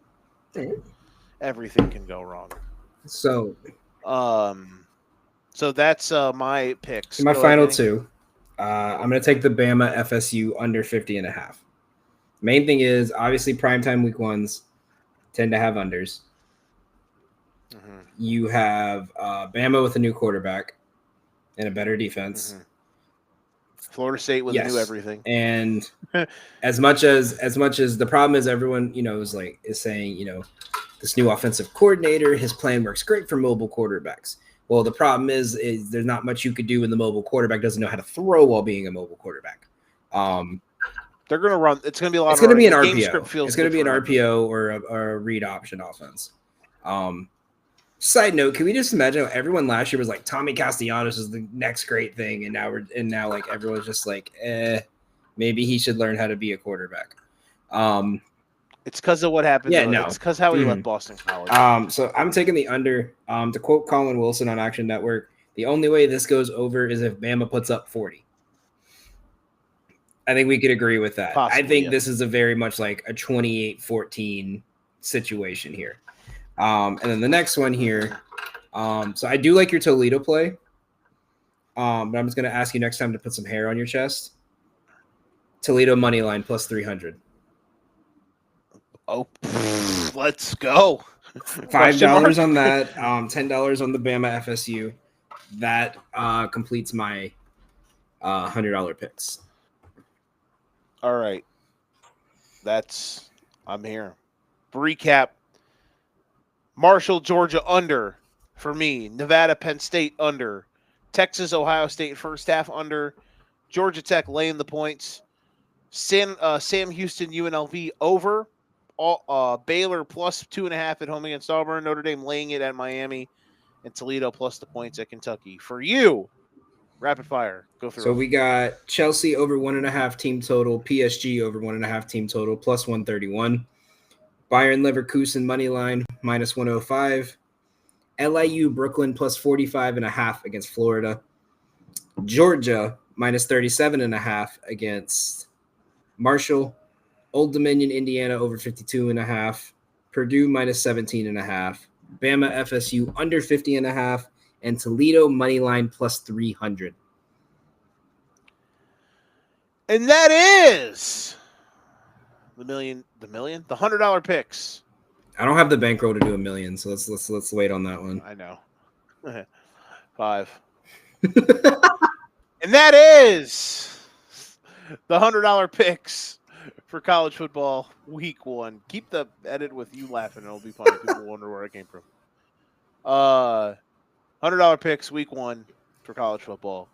Everything can go wrong. So that's my picks. My final two. I'm going to take the Bama FSU under 50.5. Main thing is obviously primetime week ones tend to have unders. Mm-hmm. You have Bama with a new quarterback and a better defense. Mm-hmm. Florida State with a new everything. And as much as the problem is everyone, is saying, this new offensive coordinator, his plan works great for mobile quarterbacks. Well, the problem is there's not much you could do when the mobile quarterback doesn't know how to throw while being a mobile quarterback. They're going to run. It's going to be a lot. It's going to be an RPO. It's going to be an RPO or a read option offense. Side note: can we just imagine how everyone last year was like Tommy Castellanos is the next great thing, and now like everyone's just like, maybe he should learn how to be a quarterback. It's because of what happened. Yeah, no, it's because how he left Boston College. So I'm taking the under. To quote Colin Wilson on Action Network, the only way this goes over is if Bama puts up 40. I think we could agree with that. Possibly, I think this is a very much like a 28-14 situation here. And then the next one here. So I do like your Toledo play. But I'm just going to ask you next time to put some hair on your chest. Toledo money line plus 300. Oh, let's go. $5 on that. $10 on the Bama FSU. That completes my $100 picks. All right. I'm here. Recap. Marshall, Georgia, under for me. Nevada, Penn State, under. Texas, Ohio State, first half, under. Georgia Tech, laying the points. Sam Houston, UNLV, over. Baylor, plus 2.5 at home against Auburn. Notre Dame, laying it at Miami. And Toledo, plus the points at Kentucky. For you, rapid fire. Go through. So we got Chelsea, over 1.5 team total. PSG, over 1.5 team total, plus 131. Bayern Leverkusen money line minus 105. LIU Brooklyn plus 45.5 against Florida. Georgia minus 37.5 against Marshall. Old Dominion Indiana over 52.5. Purdue minus 17.5. Bama FSU under 50.5. And Toledo money line plus 300. And that is the $100 picks. I don't have the bankroll to do $1 million, so let's wait on that one. I know. 5. And that is the $100 picks for college football week 1. Keep the edit with you laughing; it'll be funny. People wonder where I came from. $100 picks week 1 for college football.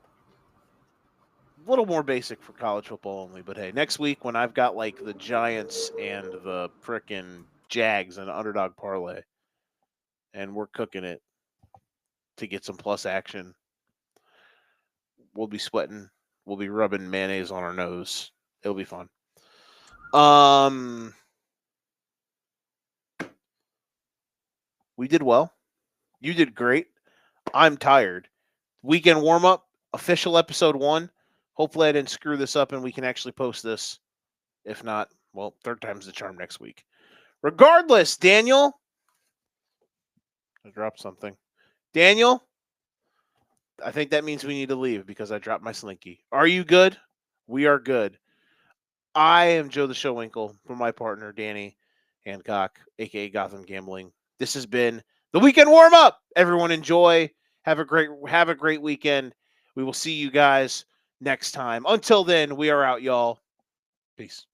A little more basic for college football only, but hey, next week when I've got like the Giants and the frickin' Jags and an underdog parlay, and we're cooking it to get some plus action, we'll be sweating. We'll be rubbing mayonnaise on our nose. It'll be fun. We did well. You did great. I'm tired. Weekend warm up, official episode 1. Hopefully I didn't screw this up and we can actually post this. If not, well, third time's the charm next week. Regardless, Daniel, I dropped something. Daniel, I think that means we need to leave because I dropped my slinky. Are you good? We are good. I am Joe the Showwinkle for my partner, Danny Hancock, a.k.a. Gotham Gambling. This has been the Weekend Warm-Up. Everyone enjoy. Have a great weekend. We will see you guys next time. Until then, we are out, y'all. Peace.